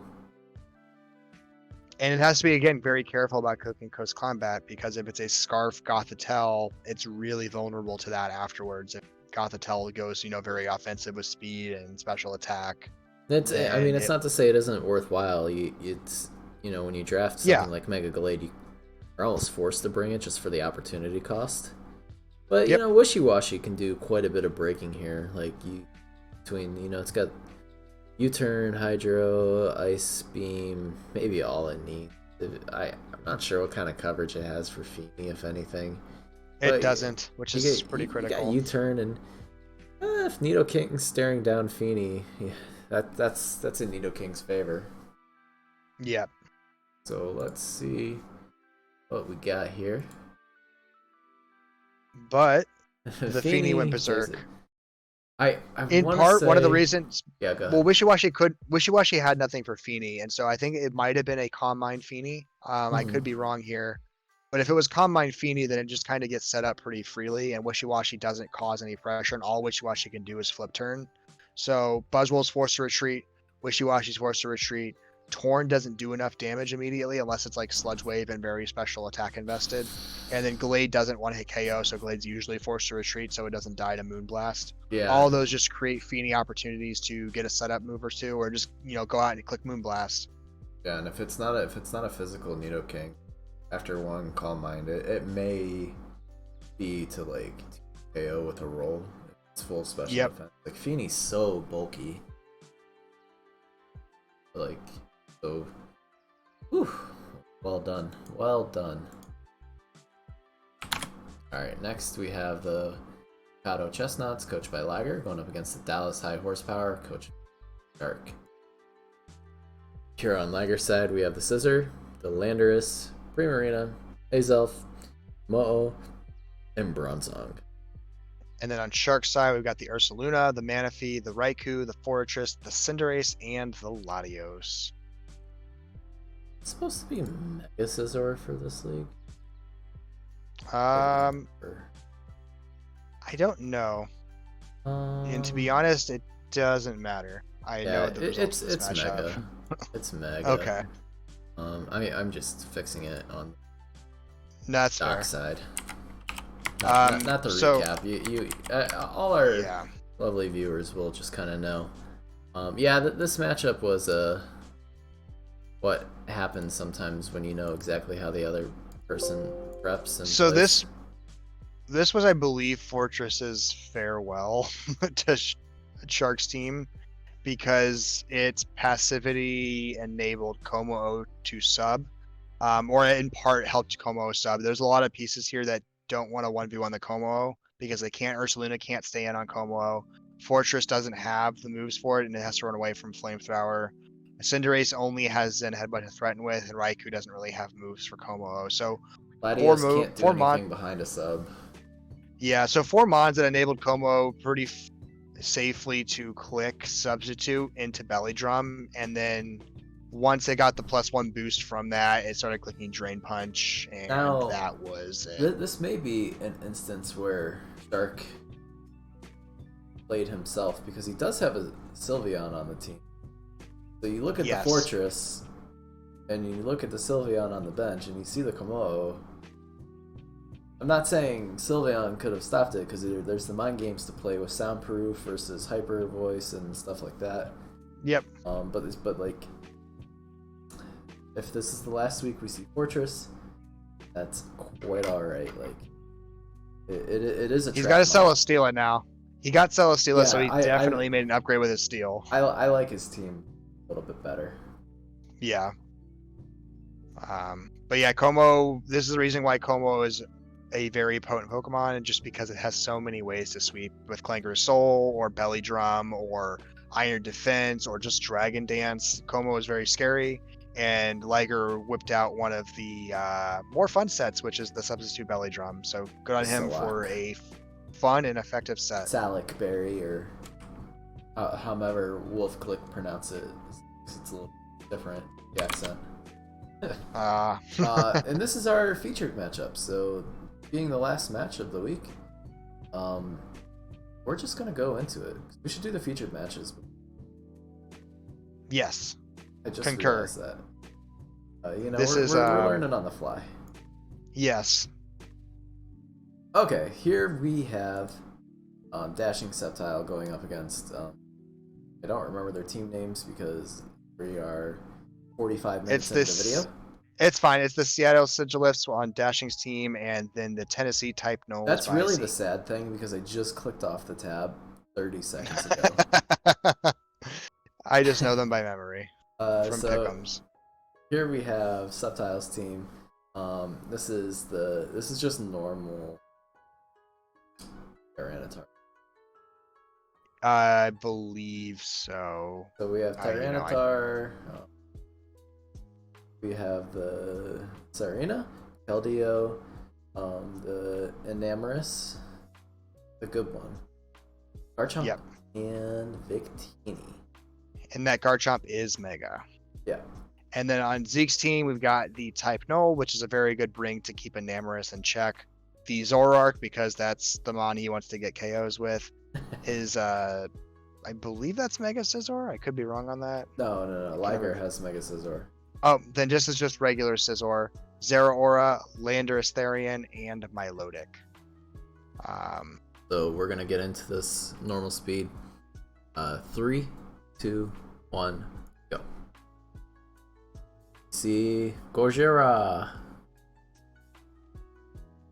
And it has to be, again, very careful about cooking Coast Combat, because if it's a Scarf Gothitelle, it's really vulnerable to that afterwards. If Gothitelle goes, very offensive with speed and special attack. I mean, it's not to say it isn't worthwhile. It's when you draft something like Mega Gallade, you're almost forced to bring it just for the opportunity cost. But Wishy-Washy can do quite a bit of breaking here. Like it's got U-turn, Hydro, Ice Beam, maybe all it needs. I'm not sure what kind of coverage it has for Fini, if anything. It doesn't, which is pretty critical. You got U-turn, and if Nidoking's staring down Fini, that's in Nidoking's favor. Yep. So let's see what we got here. But the Fini went berserk. In part, one of the reasons. Yeah, go ahead. Well, Wishy-Washy had nothing for Fini, and so I think it might have been a Calm Mind Fini. I could be wrong here, but if it was Calm Mind Fini, then it just kind of gets set up pretty freely, and Wishy-Washy doesn't cause any pressure, and all Wishy-Washy can do is flip turn. So Buzzwole's forced to retreat, Wishy-Washy's forced to retreat. Torn doesn't do enough damage immediately unless it's like Sludge Wave and very special attack invested. And then Gallade doesn't want to hit KO, so Glade's usually forced to retreat so it doesn't die to Moonblast. Yeah. All those just create Fini opportunities to get a setup move or two, or just go out and click Moonblast. Yeah, and if it's not a physical Nidoking after one Calm Mind, it may be to like KO with a roll. It's full special defense. Like Fini's so bulky. Like, so, whew, well done. Alright, next we have the Kato Chestnuts, coached by Liger, going up against the Dallas High Horsepower, coached by Dark. Here on Liger's side, we have the Scissor, the Landorus, Primarina, Azelf, Mo-O, and Bronzong. And then on Shark side, we've got the Ursaluna, the Manaphy, the Raikou, the Fortress, the Cinderace, and the Latios. It's supposed to be Mega Scizor for this league. I don't know. And to be honest, it doesn't matter. I know the results of this matchup. Mega. It's Mega. Okay. I'm just fixing it on That's the dock fair. side. Not the recap. You all our lovely viewers will just kind of know. This matchup was what happens sometimes when you know exactly how the other person preps and so plays. this was, I believe, Fortress's farewell to Shark's team, because its passivity enabled Como to sub, or in part helped Como sub. There's a lot of pieces here that don't want to 1v1 the Como because they can't. Ursaluna can't stay in on Como. Fortress doesn't have the moves for it, and it has to run away from Flamethrower. Cinderace only has Zen Headbutt to threaten with, and Raikou doesn't really have moves for Como. So Latios can't do anything behind a sub. Yeah, so 4 mons that enabled Como pretty safely to click Substitute into Belly Drum, and then once it got the +1 boost from that, it started clicking Drain Punch, and that was it. This may be an instance where Shark played himself, because he does have a Sylveon on the team. So you look at the Fortress, and you look at the Sylveon on the bench, and you see the Como. I'm not saying Sylveon could have stopped it, because there's the mind games to play with Soundproof versus Hyper Voice and stuff like that. Yep. But like, if this is the last week we see Fortress, that's quite alright. Like, it is a. He's got to Celesteela now. He got Celesteela, so he definitely made an upgrade with his Steel. I like his team a little bit better. Yeah. But yeah, Como. This is the reason why Como is a very potent Pokemon, and just because it has so many ways to sweep with Clanker's Soul or Belly Drum or Iron Defense or just Dragon Dance. Como is very scary, and Liger whipped out one of the more fun sets, which is the Substitute Belly Drum. So good on him for a fun and effective set. Salic Berry, or however Wolf Click pronounce it. It's a little different, the accent. And this is our featured matchup, so being the last match of the week, we're just gonna go into it. We should do the featured matches. Yes, I just concur. realized that. We're learning on the fly. Yes. Okay, here we have Dashing Sceptile going up against. I don't remember their team names because we are 45 minutes into the video. It's fine. It's the Seattle Sigilifts on Dashing's team, and then the Tennessee Type Knowles. That's really the sad thing, because I just clicked off the tab 30 seconds ago. I just know them by memory from Pick'ems. Here we have Sceptile's team. This is just normal Tyranitar. I believe so. So we have Tyranitar. We have the Tsarina, Keldeo, the Enamorous, the good one, Garchomp, and Victini. And that Garchomp is Mega. Yeah. And then on Zeke's team, we've got the Type Null, which is a very good bring to keep Enamorous in check. The Zoroark, because that's the mon he wants to get KOs with, is I believe that's Mega Scizor. I could be wrong on that. No. Liger has Mega Scizor. Oh, then this is just regular Scizor, Zeraora, Landorus Therian, and Milotic. So we're gonna get into this normal speed. 3, 2, 1, go. See Gojira.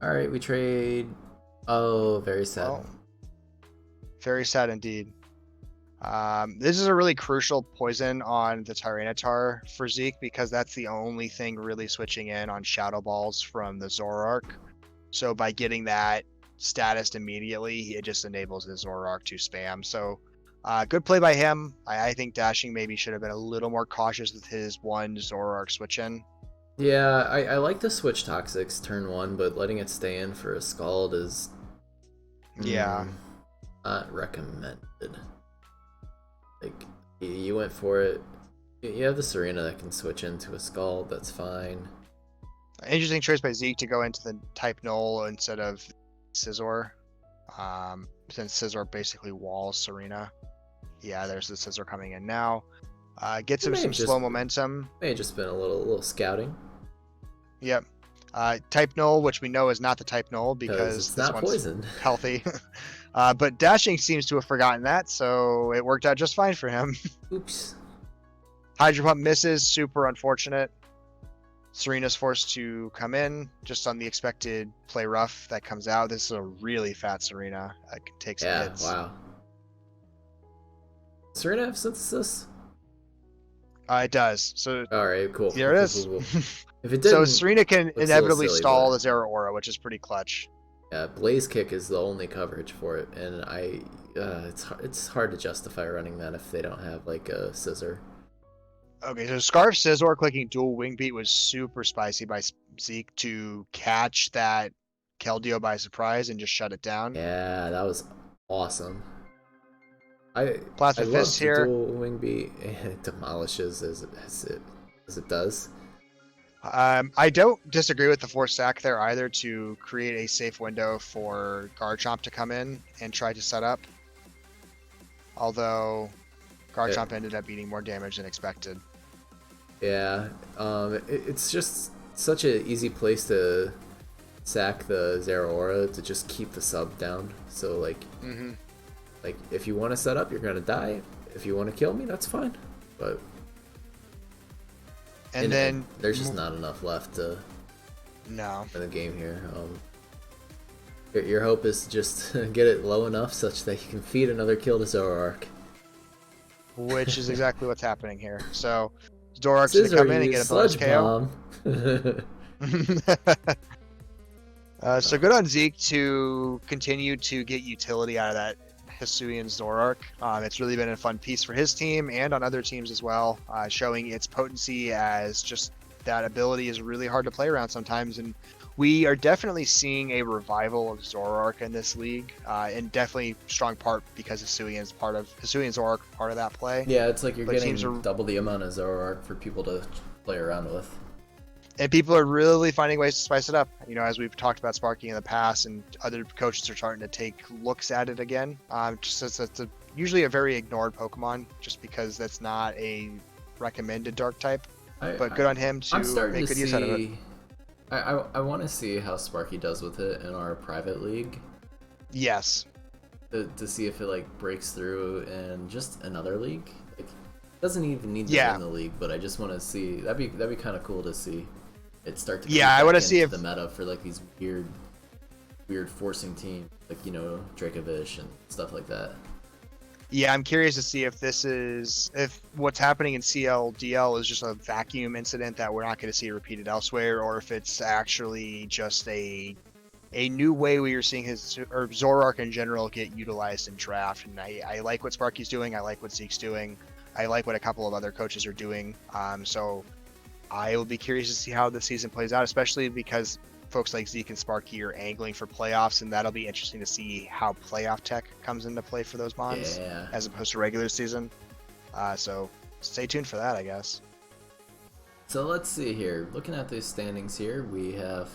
All right, we trade. Oh, very sad. Well, very sad indeed. This is a really crucial poison on the Tyranitar for Zeke, because that's the only thing really switching in on Shadow Balls from the Zoroark. So by getting that status immediately, it just enables the Zoroark to spam. So good play by him. I think Dashing maybe should have been a little more cautious with his one Zoroark switch in. Yeah, I like the switch Toxics turn 1, but letting it stay in for a Scald is Yeah. not recommended. Like, you went for it. You have the Serena that can switch into a Scald, that's fine. Interesting choice by Zeke to go into the type null instead of Scizor. Since Scizor basically walls Serena. Yeah, there's the Scizor coming in now. Gets It him may some have slow just momentum. may have just been a little scouting Yep. Type null, which we know is not the type null because because it's this not one's poisoned. healthy. But Dashing seems to have forgotten that, so it worked out just fine for him. Oops. Hydro Pump misses, super unfortunate. Serena's forced to come in just on the expected play rough that comes out. This is a really fat Serena. That can take some Yeah, hits. wow. Serena have synthesis? It does. So Alright, cool. here it is. If it So didn't, Serena can looks a little inevitably silly, stall but the Zero Aura, which is pretty clutch. yeah, Blaze Kick is the only coverage for it, and it's hard to justify running that if they don't have like a scissor. Okay, so Scarf Scizor clicking dual wing beat was super spicy by Zeke to catch that Keldeo by surprise and just shut it down. Yeah, that was awesome. I Plasma Fist love the here. dual wing beat. It demolishes as it does. I don't disagree with the force sack there either to create a safe window for Garchomp to come in and try to set up. Although Garchomp ended up eating more damage than expected. Yeah, it's just such an easy place to sack the Zero Aura to just keep the sub down. So like, like if you want to set up, you're gonna die. If you want to kill me, that's fine. But And then there's just not enough left to no. in the game here. Your hope is to just get it low enough such that you can feed another kill to Zoroark. Which is exactly what's happening here. So Zoroark's gonna come in and get a bonus KO. So good on Zeke to continue to get utility out of that Hisuian Zoroark. It's really been a fun piece for his team and on other teams as well, showing its potency as just that ability is really hard to play around sometimes. And we are definitely seeing a revival of Zoroark in this league, and definitely strong part because Hisuian Zoroark part of that play. Yeah, it's like you're getting double the amount of Zoroark for people to play around with. And people are really finding ways to spice it up. You know, as we've talked about Sparky in the past, and other coaches are starting to take looks at it again. Just as it's usually a very ignored Pokemon, just because that's not a recommended Dark type. But good on him to make good use out of it. I want to see how Sparky does with it in our private league. Yes. To see if it like breaks through in just another league. Like, it doesn't even need to be in the league, but I just want to see. That'd be kind of cool to see it start to. Yeah, I want to see if the meta for like these weird forcing teams, like Dracovish and stuff like that. Yeah, I'm curious to see if what's happening in CLDL is just a vacuum incident that we're not going to see repeated elsewhere, or if it's actually just a new way we are seeing Zoroark in general get utilized in draft. And I like what Sparky's doing. I like what Zeke's doing. I like what a couple of other coaches are doing. So I will be curious to see how the season plays out, especially because folks like Zeke and Sparky are angling for playoffs, and that'll be interesting to see how playoff tech comes into play for those mons as opposed to regular season. So stay tuned for that, I guess. So let's see here. Looking at these standings here, we have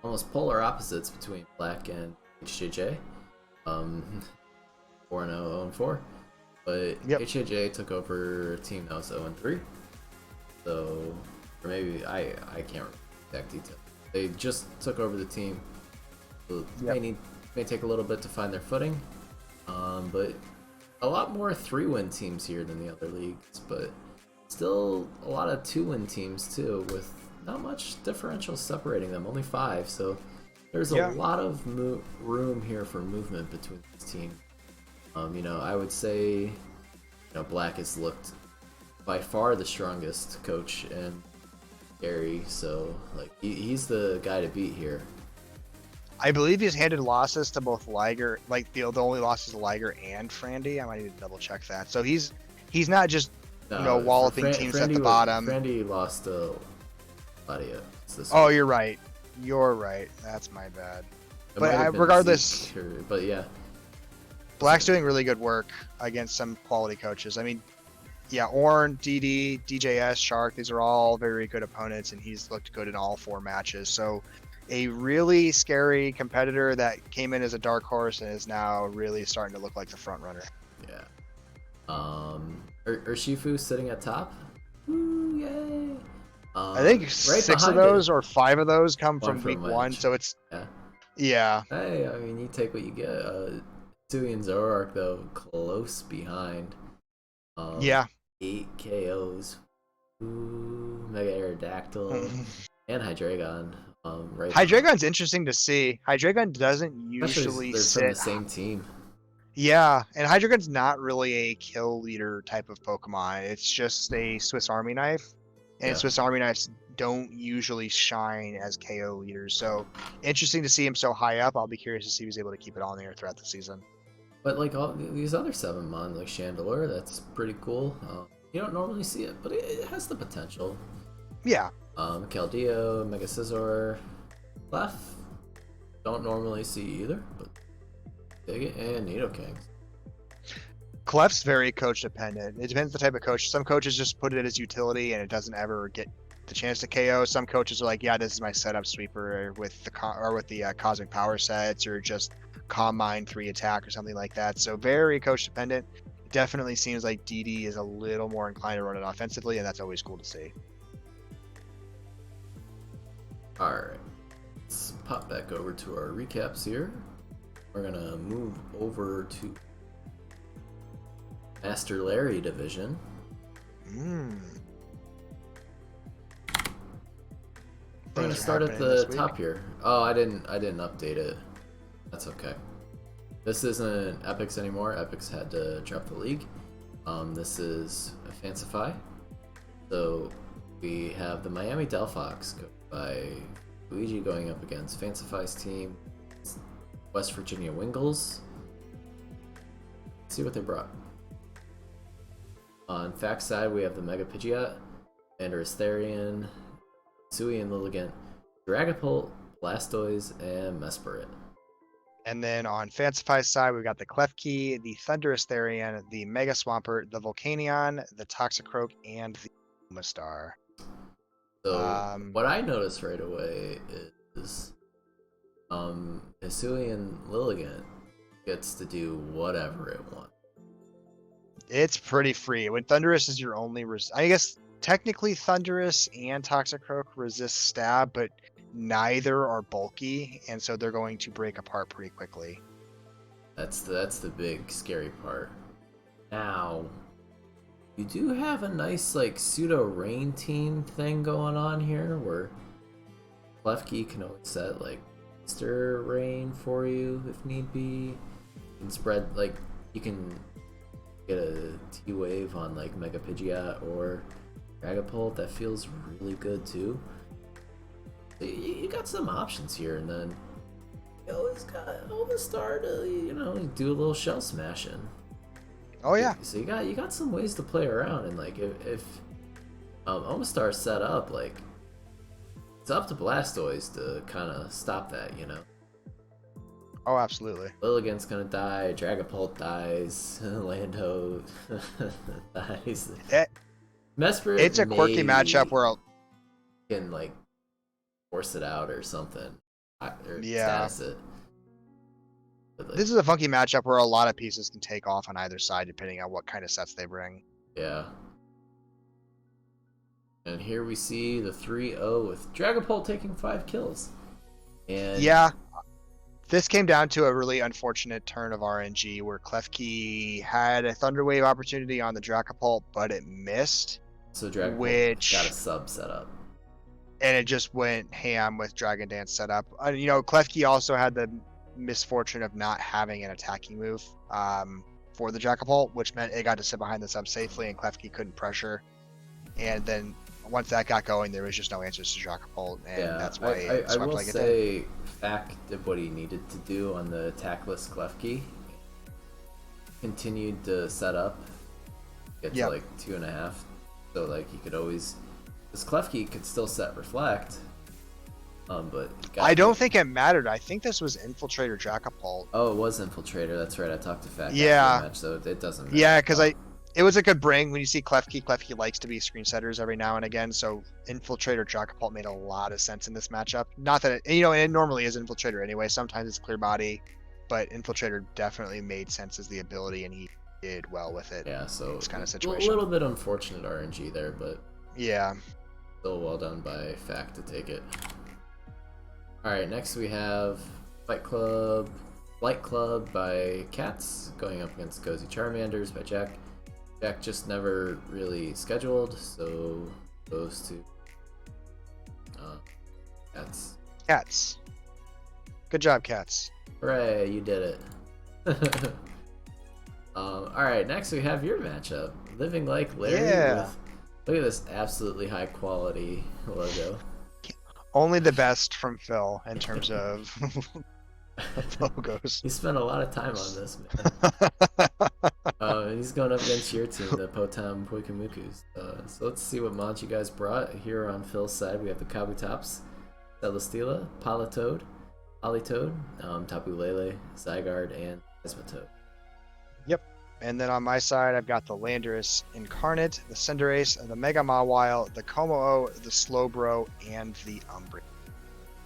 almost polar opposites between Black and HJJ. 4-0, 0-4. But HJJ took over a team that was 0-3. So, or maybe, I can't remember the exact detail. They just took over the team. So may take a little bit to find their footing. But a lot more 3-win teams here than the other leagues. But still a lot of 2-win teams too, with not much differential separating them, only 5. So there's a lot of room here for movement between these teams. I would say, Black has looked by far the strongest coach in Gary, so like he's the guy to beat here. I believe he's handed losses to both Liger, like the only losses to Liger and Frandy. I might need to double check that. So he's not just walloping teams at the bottom. Frandy lost to Claudia. It's this Oh, week. you're right. You're right. That's my bad. It But might have been regardless, Zeke but yeah. Black's doing really good work against some quality coaches. I mean, yeah, Orn, DD, DJS, Shark, these are all very good opponents, and he's looked good in all 4 matches. So a really scary competitor that came in as a dark horse and is now really starting to look like the front runner. Yeah. Urshifu sitting at top. Woo, yay! I think Right 6 of behind those it, or 5 of those come one from week 1, Wedge. so it's Yeah. yeah. Hey, I mean, you take what you get. Sui and Zoroark, though, close behind. Yeah. 8 KOs. Ooh, Mega Aerodactyl and Hydreigon. Right behind. Hydreigon's interesting to see. Hydreigon doesn't Especially usually they're from the sit. same team. Yeah, and Hydreigon's not really a kill leader type of Pokemon. It's just a Swiss Army knife, and Yeah. Swiss Army knives don't usually shine as KO leaders. So interesting to see him so high up. I'll be curious to see if he's able to keep it on there throughout the season. But like all these other 7 mon, like Chandelure, that's pretty cool. You don't normally see it, but it has the potential. Yeah. Keldeo, Mega Scizor, Clef. Don't normally see either, but dig it, and Nidoking. Clef's very coach dependent. It depends the type of coach. Some coaches just put it as utility and it doesn't ever get the chance to KO. Some coaches are like, yeah, this is my setup sweeper with the cosmic power sets, or just Calm Mind 3 attack or something like that. So very coach dependent. It definitely seems like DD is a little more inclined to run it offensively, and that's always cool to see. Alright, let's pop back over to our recaps here. We're gonna move over to Master Larry division. Mm. We're gonna start at the top here. Oh, I didn't update it. That's okay. This isn't Epics anymore. Epics had to drop the league. This is a Fancify. So we have the Miami Delphox by Luigi going up against Fancify's team, West Virginia Wingles. Let's see what they brought. On Fact side, we have the Mega Pidgeot, Androstherian, Sui and Lilligant, Dragapult, Blastoise, and Mesprit. And then on Fancify's side, we've got the Klefki, the Thunderous Therian, the Mega Swampert, the Volcanion, the Toxicroak, and the Umastar. So what I noticed right away is Hisui and Lilligant gets to do whatever it wants. It's pretty free. When Thunderous is your only I guess technically Thunderous and Toxicroak resist stab, but neither are bulky, and so they're going to break apart pretty quickly. That's the big scary part. Now, you do have a nice like pseudo rain team thing going on here, where Klefki can always set like Mr. Rain for you if need be. You can spread like you can get a T-Wave on like Mega Pidgeot or Dragapult. That feels really good too. You got some options here, and then you always got Omastar to do a little shell smashing. Oh yeah. So you got some ways to play around, and like if Omastar's set up, like it's up to Blastoise to kind of stop that, Oh, absolutely. Lilligant's gonna die, Dragapult dies, Lando dies. Mesprit, It's a quirky matchup where can like force it out or something, or yeah. status it. But, like, This is a funky matchup where a lot of pieces can take off on either side depending on what kind of sets they bring. Yeah. And here we see the 3-0 with Dragapult taking 5 kills. And yeah. This came down to a really unfortunate turn of RNG where Klefki had a Thunder Wave opportunity on the Dragapult, but it missed. So Dragapult got a sub set up. And it just went ham with Dragon Dance setup. Klefki also had the misfortune of not having an attacking move for the Dragapult, which meant it got to sit behind the sub safely and Klefki couldn't pressure. And then once that got going, there was just no answers to Dragapult, and that's why it swept like it did. I will say, Fack did what he needed to do on the attackless Klefki. Continued to set up, get to like 2.5, so like he could always This Klefki could still set Reflect. But I don't think it mattered. I think this was Infiltrator Jackapult. Oh, it was Infiltrator. That's right. I talked to Fat Guy Yeah. match, so it doesn't matter. Yeah, because it was a good bring when you see Klefki. Klefki likes to be screen setters every now and again, so Infiltrator Jackapult made a lot of sense in this matchup. Not that it normally is Infiltrator anyway. Sometimes it's Clear Body, but Infiltrator definitely made sense as the ability, and he did well with it. Yeah, so this kind of situation. A little bit unfortunate RNG there, but yeah, still well done by Fact to take it. All right, next we have Flight Club by Cats going up against Cozy Charmanders by Jack. Jack just never really scheduled, so goes to Cats. Cats. Good job, Cats. Hooray, you did it. All right, next we have your matchup, Living Like Larry. Yeah. Look at this absolutely high quality logo. Only the best from Phil in terms of logos. He spent a lot of time on this, man. He's going up against your team, the Potam Poikumukus. So let's see what mods you guys brought. Here on Phil's side, we have the Kabutops, Celesteela, Politoed, Tapu Lele, Zygarde, and Seismitoad. Yep. And then on my side, I've got the Landorus Incarnate, the Cinderace, the Mega Mawile, the Kommo-o, the Slowbro, and the Umbreon.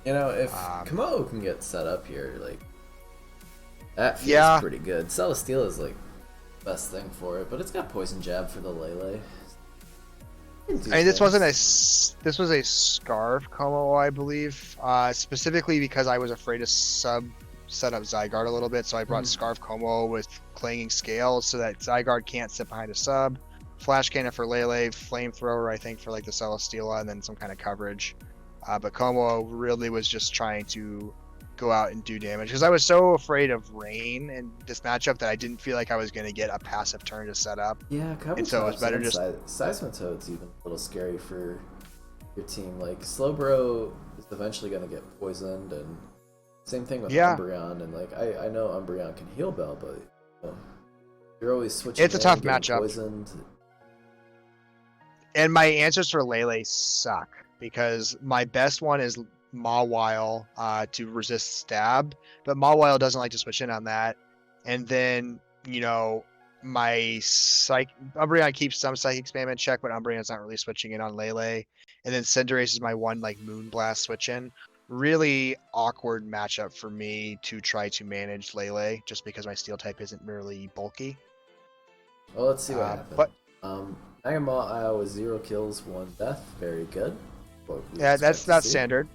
You know, if Kommo-o can get set up here, like, that feels pretty good. Celesteela is, like, the best thing for it, but it's got Poison Jab for the Lele. I mean, this was a Scarf Kommo-o, I believe, specifically because I was afraid to set up Zygarde a little bit, so I brought Scarf Kommo-o with Clanging Scales so that Zygarde can't sit behind a sub. Flash Cannon for Lele, Flamethrower I think for like the Celesteela, and then some kind of coverage. But Kommo-o really was just trying to go out and do damage because I was so afraid of rain in this matchup that I didn't feel like I was going to get a passive turn to set up. Yeah, and so it was better just Seismitoad's even a little scary for your team. Like Slowbro is eventually going to get poisoned, and same thing with Umbreon. And like I know Umbreon can heal Bell, but you're always switching. It's a tough matchup. Poisoned. And my answers for Lele suck because my best one is Mawile to resist stab, but Mawile doesn't like to switch in on that. And then, my Umbreon keeps some Psychic Spam in check, but Umbreon's not really switching in on Lele. And then Cinderace is my one like Moonblast switch in. Really awkward matchup for me to try to manage Lele just because my Steel type isn't really bulky. Well, let's see what happens. Mega Mawile with 0 kills, 1 death. Very good. Yeah, that's not standard.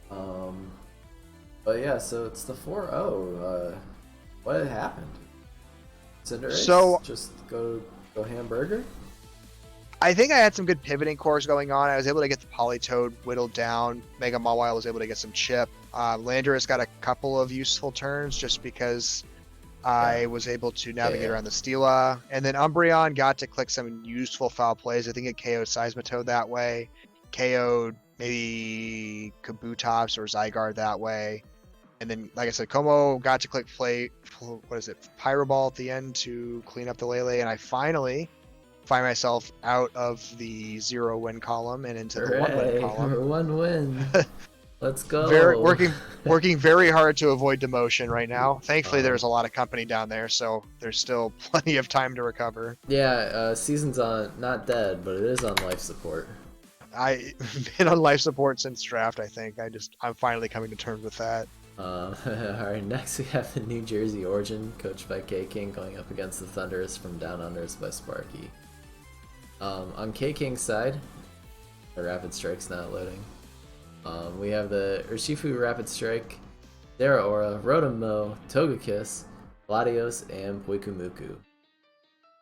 But yeah, so it's the 4-0. What had happened? Cinderace just go hamburger? I think I had some good pivoting cores going on. I was able to get the Politoed whittled down. Mega Mawile was able to get some chip. Landorus got a couple of useful turns just because I was able to navigate around the Steela. And then Umbreon got to click some useful foul plays. I think it KO'd Seismitoad that way. KO'd maybe Kabutops or Zygarde that way. And then, like I said, Kommo got to click Pyro Ball at the end to clean up the Lele. And I finally find myself out of the 0 win column and into the 1 win column. 1 win. Let's go. Working very hard to avoid demotion right now. Thankfully, there's a lot of company down there, so there's still plenty of time to recover. Yeah, season's on, not dead, but it is on life support. I've been on life support since draft, I think. I'm finally coming to terms with that. Alright, next we have the New Jersey Origin, coached by K-King, going up against the Thunderous from Down Unders by Sparky. On K-King's side, the Rapid Strike's not loading. We have the Urshifu Rapid Strike, Zeraora, Rotom-Mow, Togekiss, Latios, and Poikumuku.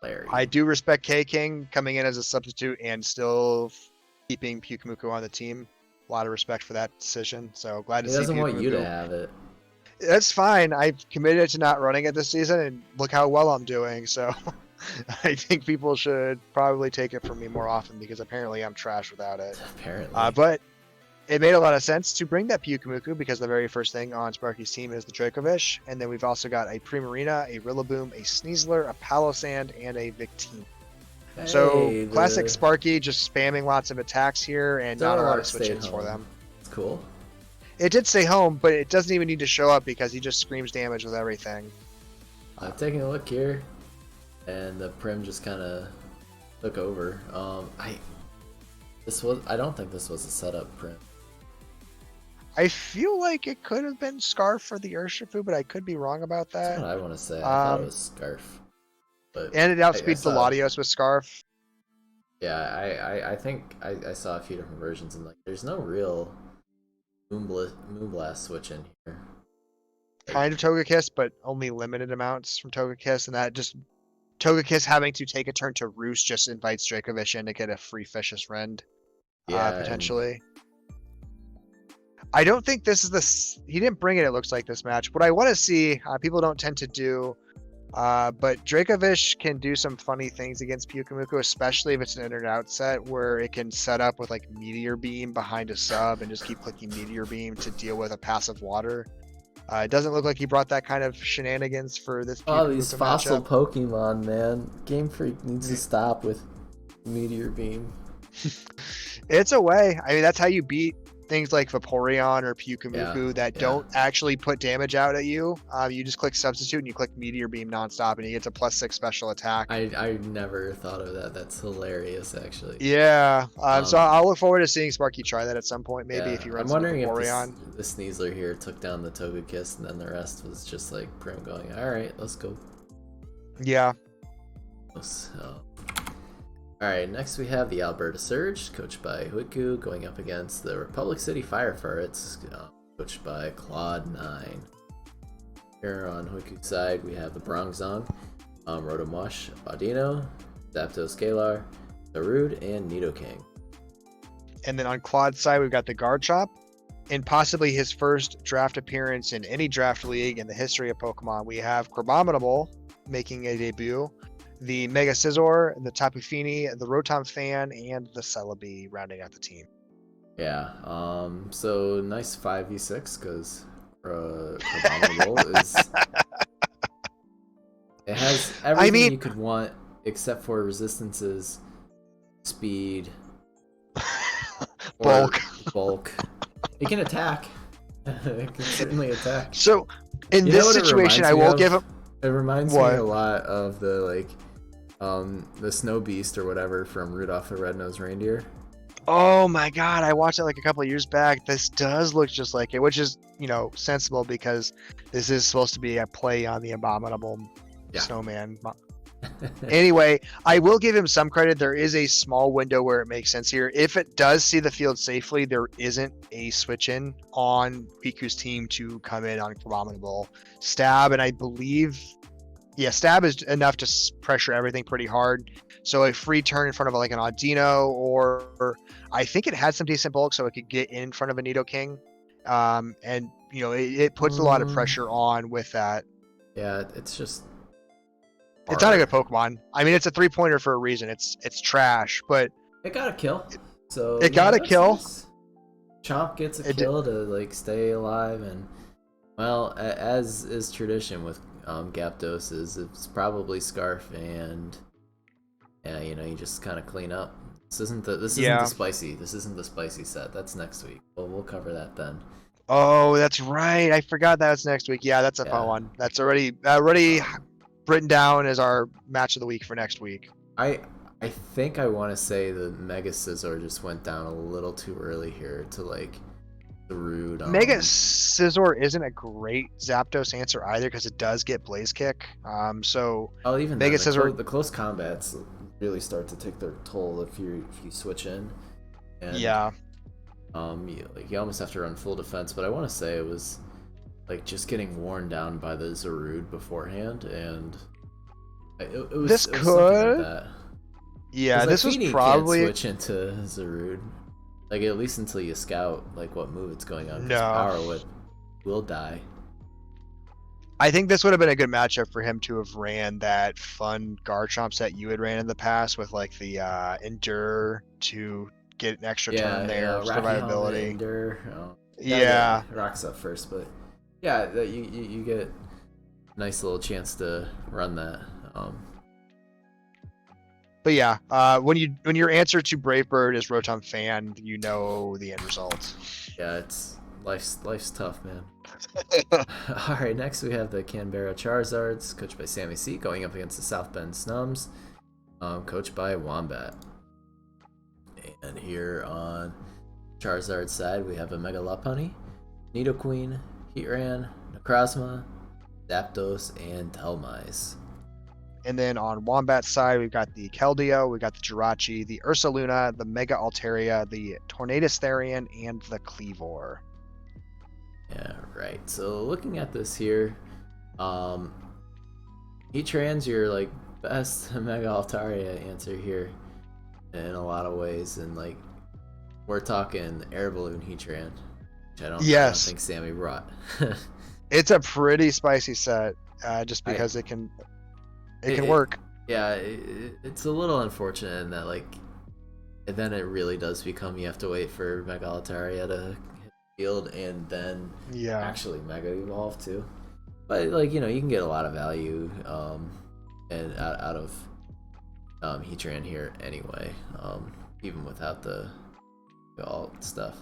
Larry. I do respect K-King coming in as a substitute and still keeping Poikumuku on the team. A lot of respect for that decision. So glad to see Poikumuku. He doesn't want you to have it. That's fine. I've committed to not running it this season, and look how well I'm doing. So I think people should probably take it from me more often because apparently I'm trash without it. Apparently. But it made a lot of sense to bring that Poikumuku because the very first thing on Sparky's team is the Dracovish. And then we've also got a Primarina, a Rillaboom, a Sneasler, a Palossand, and a Victini. So Hey, classic the Sparky, just spamming lots of attacks here and not a lot of Zoroark stayed switch-ins for home. them. It's cool. It did stay home, but it doesn't even need to show up because he just screams damage with everything. Taking a look here, and the Prim just kind of took over. I don't think this was a setup Prim. I feel like it could have been Scarf for the Urshifu, but I could be wrong about That's that. what I want to say. I thought it was Scarf, but And it I outspeeds the saw. Latios with Scarf. Yeah, I think I saw a few different versions, and like, there's no real Moonblast switch in here. Like, Kind of Togekiss, but only limited amounts from Togekiss, and that just Togekiss having to take a turn to Roost just invites Dracovish in to get a free Vicious Rend, yeah, and potentially. I don't think this is he didn't bring it, it looks like, this match. What I want to see, people don't tend to do, but Dracovish can do some funny things against Pyukumuku, especially if it's an in and out set where it can set up with like Meteor Beam behind a sub and just keep clicking Meteor Beam to deal with a passive water. It doesn't look like he brought that kind of shenanigans for this oh, these Pyukumuku fossil matchup. Pokemon, man. Game Freak needs to stop with Meteor Beam. It's a way. I mean, that's how you beat things like Vaporeon or Pyukumuku that don't actually put damage out at you. You just click Substitute and you click Meteor Beam nonstop, and he gets a +6 special attack. I never thought of that. That's hilarious, actually. Yeah. So I'll look forward to seeing Sparky try that at some point, maybe Yeah, if he runs I'm wondering into if Vaporeon. the Sneasler here took down the Togekiss, and then the rest was just like Prim going, all right, let's go. Yeah. Alright, next we have the Alberta Surge, coached by Huiku, going up against the Republic City Fire Ferrets, coached by Claude9. Here on Huiku's side, we have the Bronzong, Rotomush, Audino, Zapdos Scalar, Zarude, and Nidoking. And then on Claude's side, we've got the Garchomp. In possibly his first draft appearance in any draft league in the history of Pokemon, we have Crabominable making a debut, the Mega Scizor, the Tapu Fini, the Rotom Fan, and the Celebi rounding out the team. Yeah, so nice 5v6 because Crabominable is... It has everything you could want except for resistances, speed, bulk. It can attack. It can certainly attack. So in this situation, I will give him. It reminds me a lot of the the Snow Beast or whatever from Rudolph the Red-Nosed Reindeer. Oh my god, I watched it like a couple of years back. This does look just like it, which is, sensible because this is supposed to be a play on the abominable snowman. Anyway, I will give him some credit. There is a small window where it makes sense here. If it does see the field safely, there isn't a switch in on Piku's team to come in on Abominable Stab, and I believe, Stab is enough to pressure everything pretty hard. So a free turn in front of like an Audino, or I think it had some decent bulk, so it could get in front of a Nidoking, and it puts a lot of pressure on with that. Yeah, it's just. It's not a good Pokemon. I mean, it's a 3-pointer for a reason. It's trash, but it got a kill. So it got a kill. Nice. Chomp gets a kill to stay alive, and well, as is tradition with Gyapdos, it's probably Scarf, and you just kind of clean up. This isn't the spicy. This isn't the spicy set. That's next week. We'll cover that then. Oh, that's right. I forgot that was next week. Yeah, that's a fun one. That's already written down as our match of the week for next week. I think I want to say the Mega Scizor just went down a little too early here to the rude. Mega Scizor isn't a great Zapdos answer either because it does get Blaze Kick. So even Mega Scizor, the close combats really start to take their toll if you switch in. And, you almost have to run full defense, but I want to say it was just getting worn down by the Zarude beforehand, and it was this something could like that. Yeah, this was probably can't switch into Zarude, at least until you scout what move it's going on. No, Power Whip will die. I think this would have been a good matchup for him to have ran that fun Garchomp set you had ran in the past with the Endure to get an extra turn there, survivability. Endure. Rocks up first, but you get a nice little chance to run that. But yeah, when your answer to Brave Bird is Rotom Fan, you know the end result. Yeah, it's life's tough, man. All right, next we have the Canberra Charizards, coached by Sammy C, going up against the South Bend Snums, coached by Wombat. And here on Charizard's side, we have a Mega Lopunny, Nidoqueen, Heatran, Necrozma, Zapdos, and Telmise. And then on Wombat's side, we've got the Keldeo, we got the Jirachi, the Ursaluna, the Mega Altaria, the Tornadus Therian, and the Cleavor. Yeah, right. So looking at this here, Heatran's your like best Mega Altaria answer here in a lot of ways, and like we're talking Air Balloon Heatran, which I don't think Sammy brought. It's a pretty spicy set, just because it can work. Yeah, it's a little unfortunate in that like, and then it really does become you have to wait for Mega Altaria to hit the field and then actually Mega Evolve too. But like you can get a lot of value and out of Heatran here anyway, even without the alt stuff.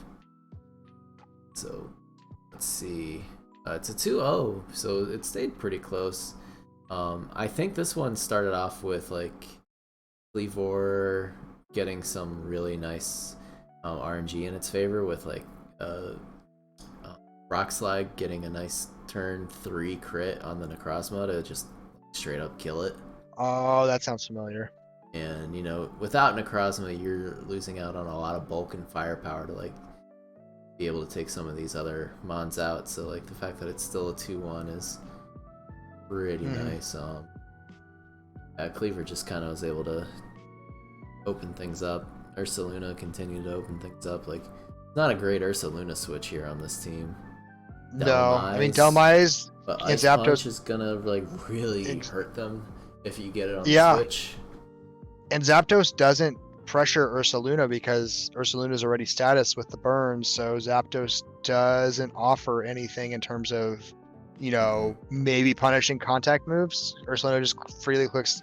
So let's see, it's a 2-0, so it stayed pretty close. I think this one started off with like Cleavor getting some really nice RNG in its favor with like Rock Slide getting a nice turn 3 crit on the Necrozma to just straight up kill it. Oh, that sounds familiar. And without Necrozma, you're losing out on a lot of bulk and firepower to like be able to take some of these other mons out. So like the fact that it's still a 2-1 is pretty nice. Cleavor just kind of was able to open things up. Ursaluna continued to open things up. Like, not a great Ursaluna switch here on this team. No, I mean Telmise but Ice Punch is gonna like really hurt them if you get it on the switch. And Zapdos doesn't pressure Ursaluna because Ursaluna is already status with the burn, so Zapdos doesn't offer anything in terms of maybe punishing contact moves. Ursaluna just freely clicks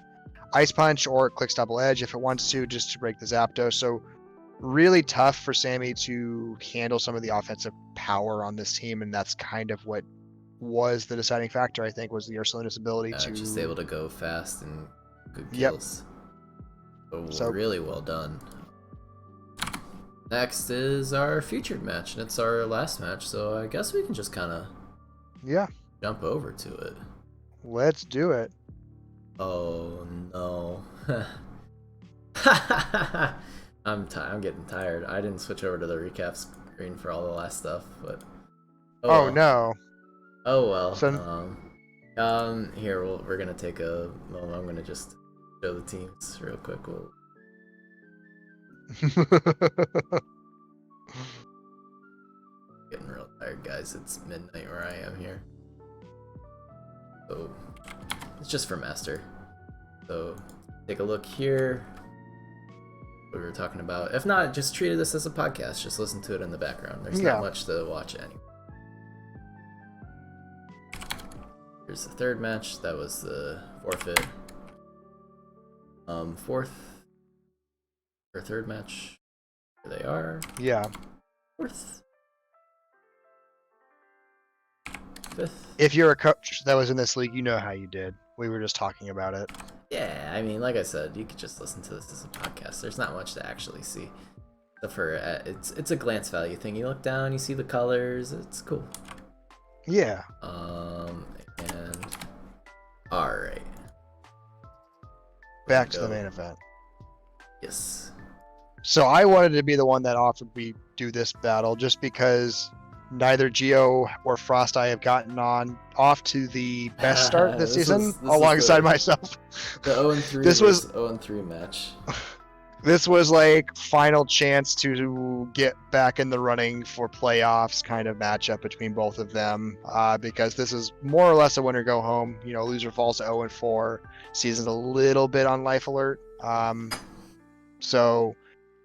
Ice Punch or it clicks Double Edge if it wants to, just to break the Zapdos. So really tough for Sammy to handle some of the offensive power on this team, and that's kind of what was the deciding factor, I think, was the Ursaluna's ability to just able to go fast and good kills. So really well done. Next is our featured match, and it's our last match, so I guess we can just kind of jump over to it. Let's do it. Oh no. I'm getting tired. I didn't switch over to the recap screen for all the last stuff, but well. No. Oh well. So... here we're gonna take a moment. I'm gonna just show the teams real quick. Getting real tired, guys. It's midnight where I am here. So it's just for Master. So take a look here. What we were talking about. If not, just treat this as a podcast. Just listen to it in the background. There's not much to watch anyway. Here's the third match. That was the forfeit. Fourth or third match. Here they are. Yeah. Fourth. Fifth. If you're a coach that was in this league, you know how you did. We were just talking about it. Yeah, I mean, like I said, you could just listen to this as a podcast. There's not much to actually see. Except for it's a glance value thing. You look down, you see the colors. It's cool. Yeah. And all right. Back to the main event. Yes. So I wanted to be the one that offered we do this battle just because neither Geo or Frost I have gotten off to the best start this season alongside myself. The 0-3 this was 0-3 match. This was like final chance to get back in the running for playoffs kind of matchup between both of them, because this is more or less a winner go home. Loser falls to 0-4. Season's a little bit on life alert. So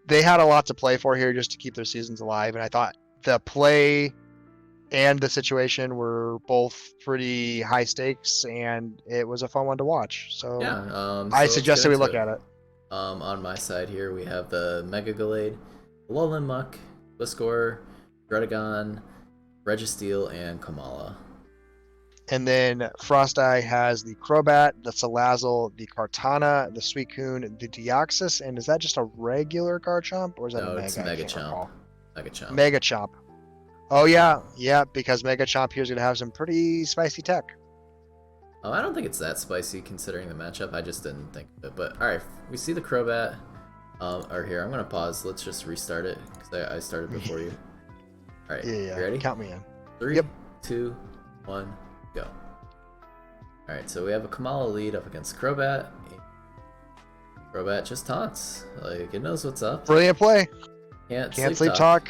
they had a lot to play for here just to keep their seasons alive, and I thought the play and the situation were both pretty high stakes, and it was a fun one to watch. So yeah, I suggested we look at it. On my side here, we have the Mega Gallade, Alolan Muck, Gliscor, Dredagon, Registeel, and Kamala. And then Frosty has the Crobat, the Salazzle, the Kartana, the Suicune, the Deoxys, and is that just a regular Garchomp or is that No, a Mega? it's I can't Megachomp. recall. Megachomp. Megachomp. Oh yeah, yeah, because Megachomp here is gonna have some pretty spicy tech. Oh, I don't think it's that spicy considering the matchup. I just didn't think of it. But alright, we see the Crobat. Or here, I'm gonna pause. Let's just restart it because I started before you. Alright, Yeah. you ready? Count me in. 3, Yep. 2, 1, go. Alright, so we have a Kamala lead up against Crobat. Crobat just taunts. Like, it knows what's up. Brilliant play. Can't sleep talk.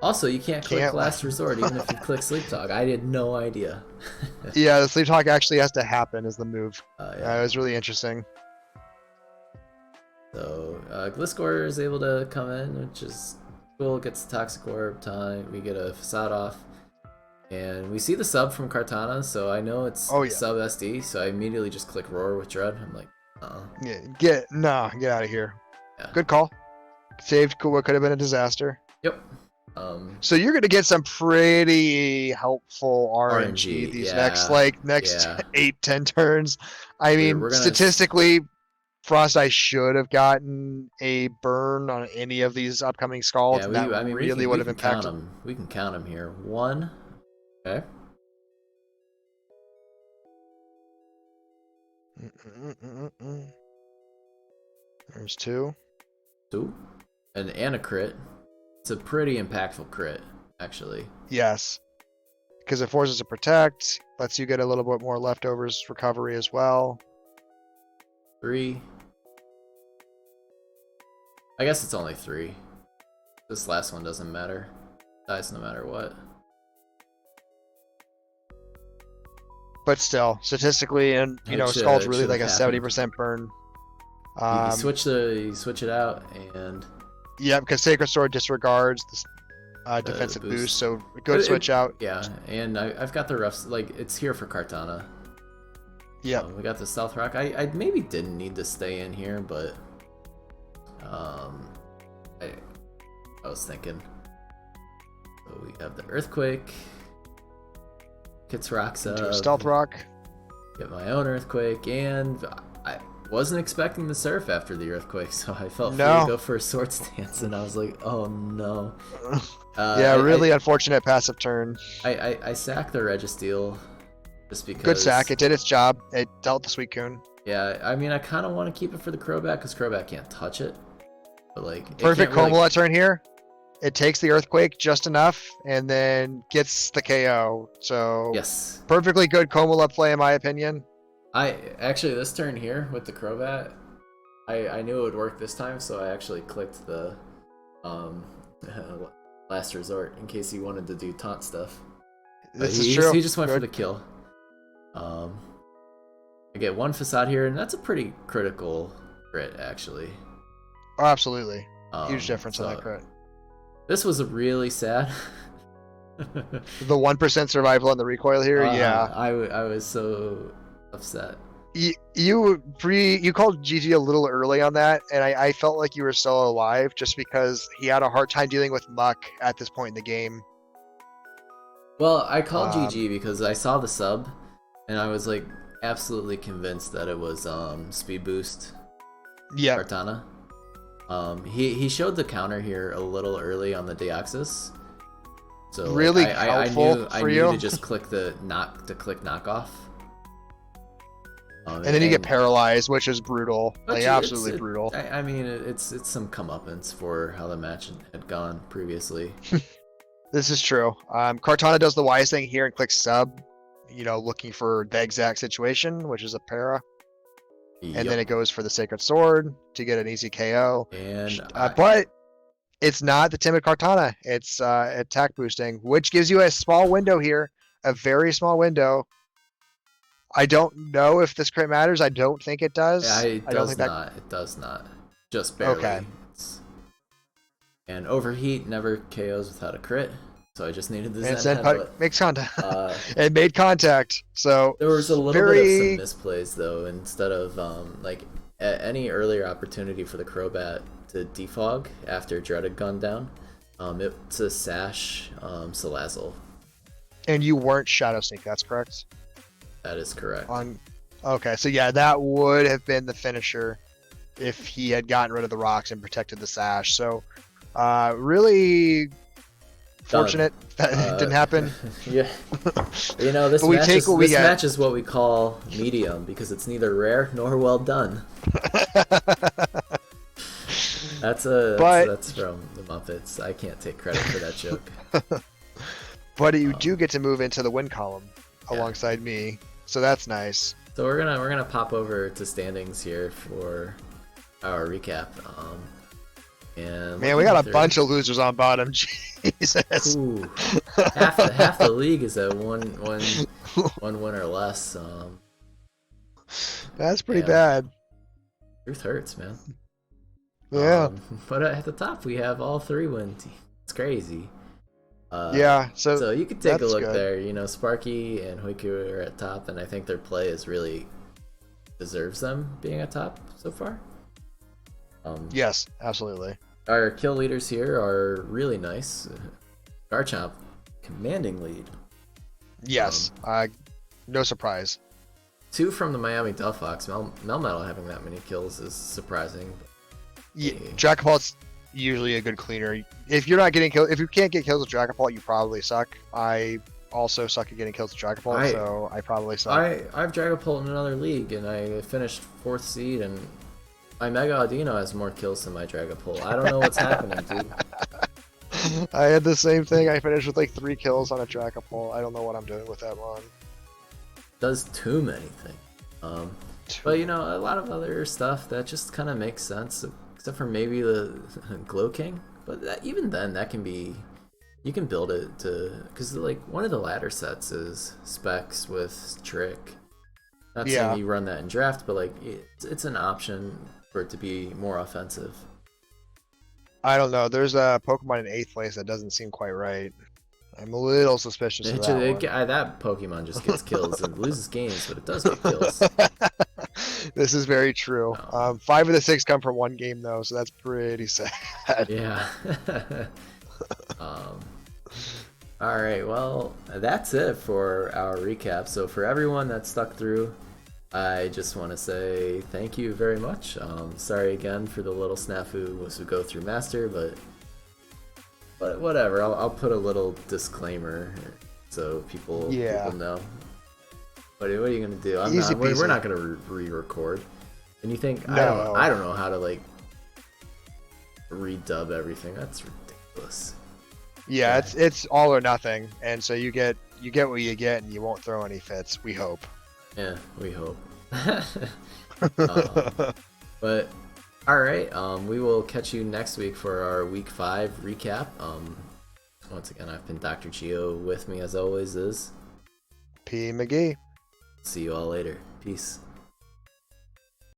Also, you can't click Can't- Last Resort even if you click Sleep Talk. I had no idea. Yeah, the sleep talk actually has to happen as the move. Yeah. It was really interesting. So, Gliscor is able to come in, which is cool. Gets the Toxic Orb time. We get a Facade off. And we see the sub from Kartana, so I know it's sub SD, so I immediately just click Roar with Dread. I'm like, Yeah, get out of here. Yeah. Good call. Saved what could have been a disaster. Yep. So you're gonna get some pretty helpful RNG RNG, these yeah, next yeah. 8-10 turns. I mean, We're gonna- statistically, Frosty should have gotten a burn on any of these upcoming scalds. Yeah, that we really can, would have we can count impacted. them. We can count them here. 1. Okay. There's 2. 2. And a crit. It's a pretty impactful crit, actually. Yes. Because it forces to protect, lets you get a little bit more leftovers recovery as well. 3. I guess it's only 3. This last one doesn't matter. Dies no matter what. But still, statistically, and Scald's really like a 70% burn. You switch it out, and yeah, because Sacred Sword disregards the defensive boost, so good switch out. Yeah, and I've got the rough, like, it's here for Kartana. Yeah, we got the Stealth Rock. I maybe didn't need to stay in here, but I was thinking. So we have the Earthquake. Gets rocks up. into a Stealth Rock. Get my own Earthquake, and I wasn't expecting the Surf after the Earthquake, so I felt free to go for a Sword Stance, and I was like, oh no. Yeah, really unfortunate passive turn. I sacked the Registeel just because. Good sack. It did its job. It dealt the Suicune. Yeah, I mean, I kind of want to keep it for the Crobat because Crobat can't touch it. But like, perfect Komala turn here. It takes the Earthquake just enough and then gets the KO. So yes, perfectly good Komala play in my opinion. I actually, this turn here with the Crobat, I knew it would work this time, so I actually clicked the Last Resort in case he wanted to do taunt stuff. This is true. He just went for the kill. I get 1 Facade here, and that's a pretty critical crit actually. Oh, absolutely. Huge difference on that crit. This was really sad. The 1% survival on the recoil here, yeah. I was so upset. You called GG a little early on that, and I felt like you were still alive just because he had a hard time dealing with Muck at this point in the game. Well, I called GG because I saw the sub, and I was like absolutely convinced that it was speed boost. Yeah. Kartana. He showed the counter here a little early on the Deoxys. So really I knew to just click knock off. And then you get paralyzed, which is brutal. Like absolutely brutal. I mean, it's some comeuppance for how the match had gone previously. This is true. Kartana does the wise thing here and clicks sub, looking for the exact situation, which is a para. Yep. And then it goes for the Sacred Sword to get an easy KO. And but it's not the timid Kartana. It's attack boosting, which gives you a small window here, a very small window. I don't know if this crit matters. I don't think it does. Yeah, It does not. Just barely. Okay. And Overheat never KOs without a crit, so I just needed the and Zen headbutt. Makes contact. It made contact. So there was a little bit of some misplays though. Instead of any earlier opportunity for the Crobat to defog after Dread had gone down, it's a Sash Salazzle. And you weren't Shadow Sneak, that's correct? That is correct. Okay, so yeah, that would have been the finisher if he had gotten rid of the rocks and protected the Sash. So, really fortunate that it didn't happen. Yeah. You know, this, match is what we call medium because it's neither rare nor well done. That's from the Muppets. I can't take credit for that joke. But you do get to move into the win column alongside me, so that's nice. So we're gonna pop over to standings here for our recap. And man, we got a bunch of losers on bottom. Jesus. Ooh, half the league is at one win or less. That's pretty bad. Truth hurts, man. Yeah. But at the top we have all 3 win teams. It's crazy. Yeah. So you could take a look there. You know, Sparky and Hoiku are at top, and I think their play is really deserves them being at top so far. Yes, absolutely. Our kill leaders here are really nice. Garchomp, commanding lead. Yes, no surprise. 2 from the Miami Delphox. Melmetal having that many kills is surprising. Yeah, Dragapult's usually a good cleaner. If you're not getting killed, if you can't get kills with Dragapult, you probably suck. I also suck at getting kills with Dragapult, so I probably suck. I have Dragapult in another league, and I finished 4th seed, and my Mega Audino has more kills than my Dragapult. I don't know what's happening, dude. I had the same thing. I finished with like 3 kills on a Dragapult. I don't know what I'm doing with that one. Does too many things. But you know, a lot of other stuff that just kind of makes sense, except for maybe the Glow King. But even then, that can be, you can build it to, because like one of the ladder sets is Specs with Trick. Not saying you run that in draft, but like it's an option for it to be more offensive. I don't know. There's a Pokemon in 8th place that doesn't seem quite right. I'm a little suspicious of that one. That Pokemon just gets kills. It loses games, but it does get kills. This is very true. No. 5 of the 6 come from 1 game, though, so that's pretty sad. Yeah. All right, well, that's it for our recap. So for everyone that stuck through, I just want to say thank you very much. Sorry again for the little snafu as we go through Master, but whatever. I'll put a little disclaimer so people know. What are you gonna do? We're not gonna re-record. And you think no. I don't know how to like redub everything. That's ridiculous. Yeah, it's all or nothing, and so you get what you get, and you won't throw any fits. We hope. Yeah, we hope. But all right, we will catch you next week for our week 5 recap. Once again, I've been Dr. Geo. With me, as always, is P McGee. See you all later. Peace.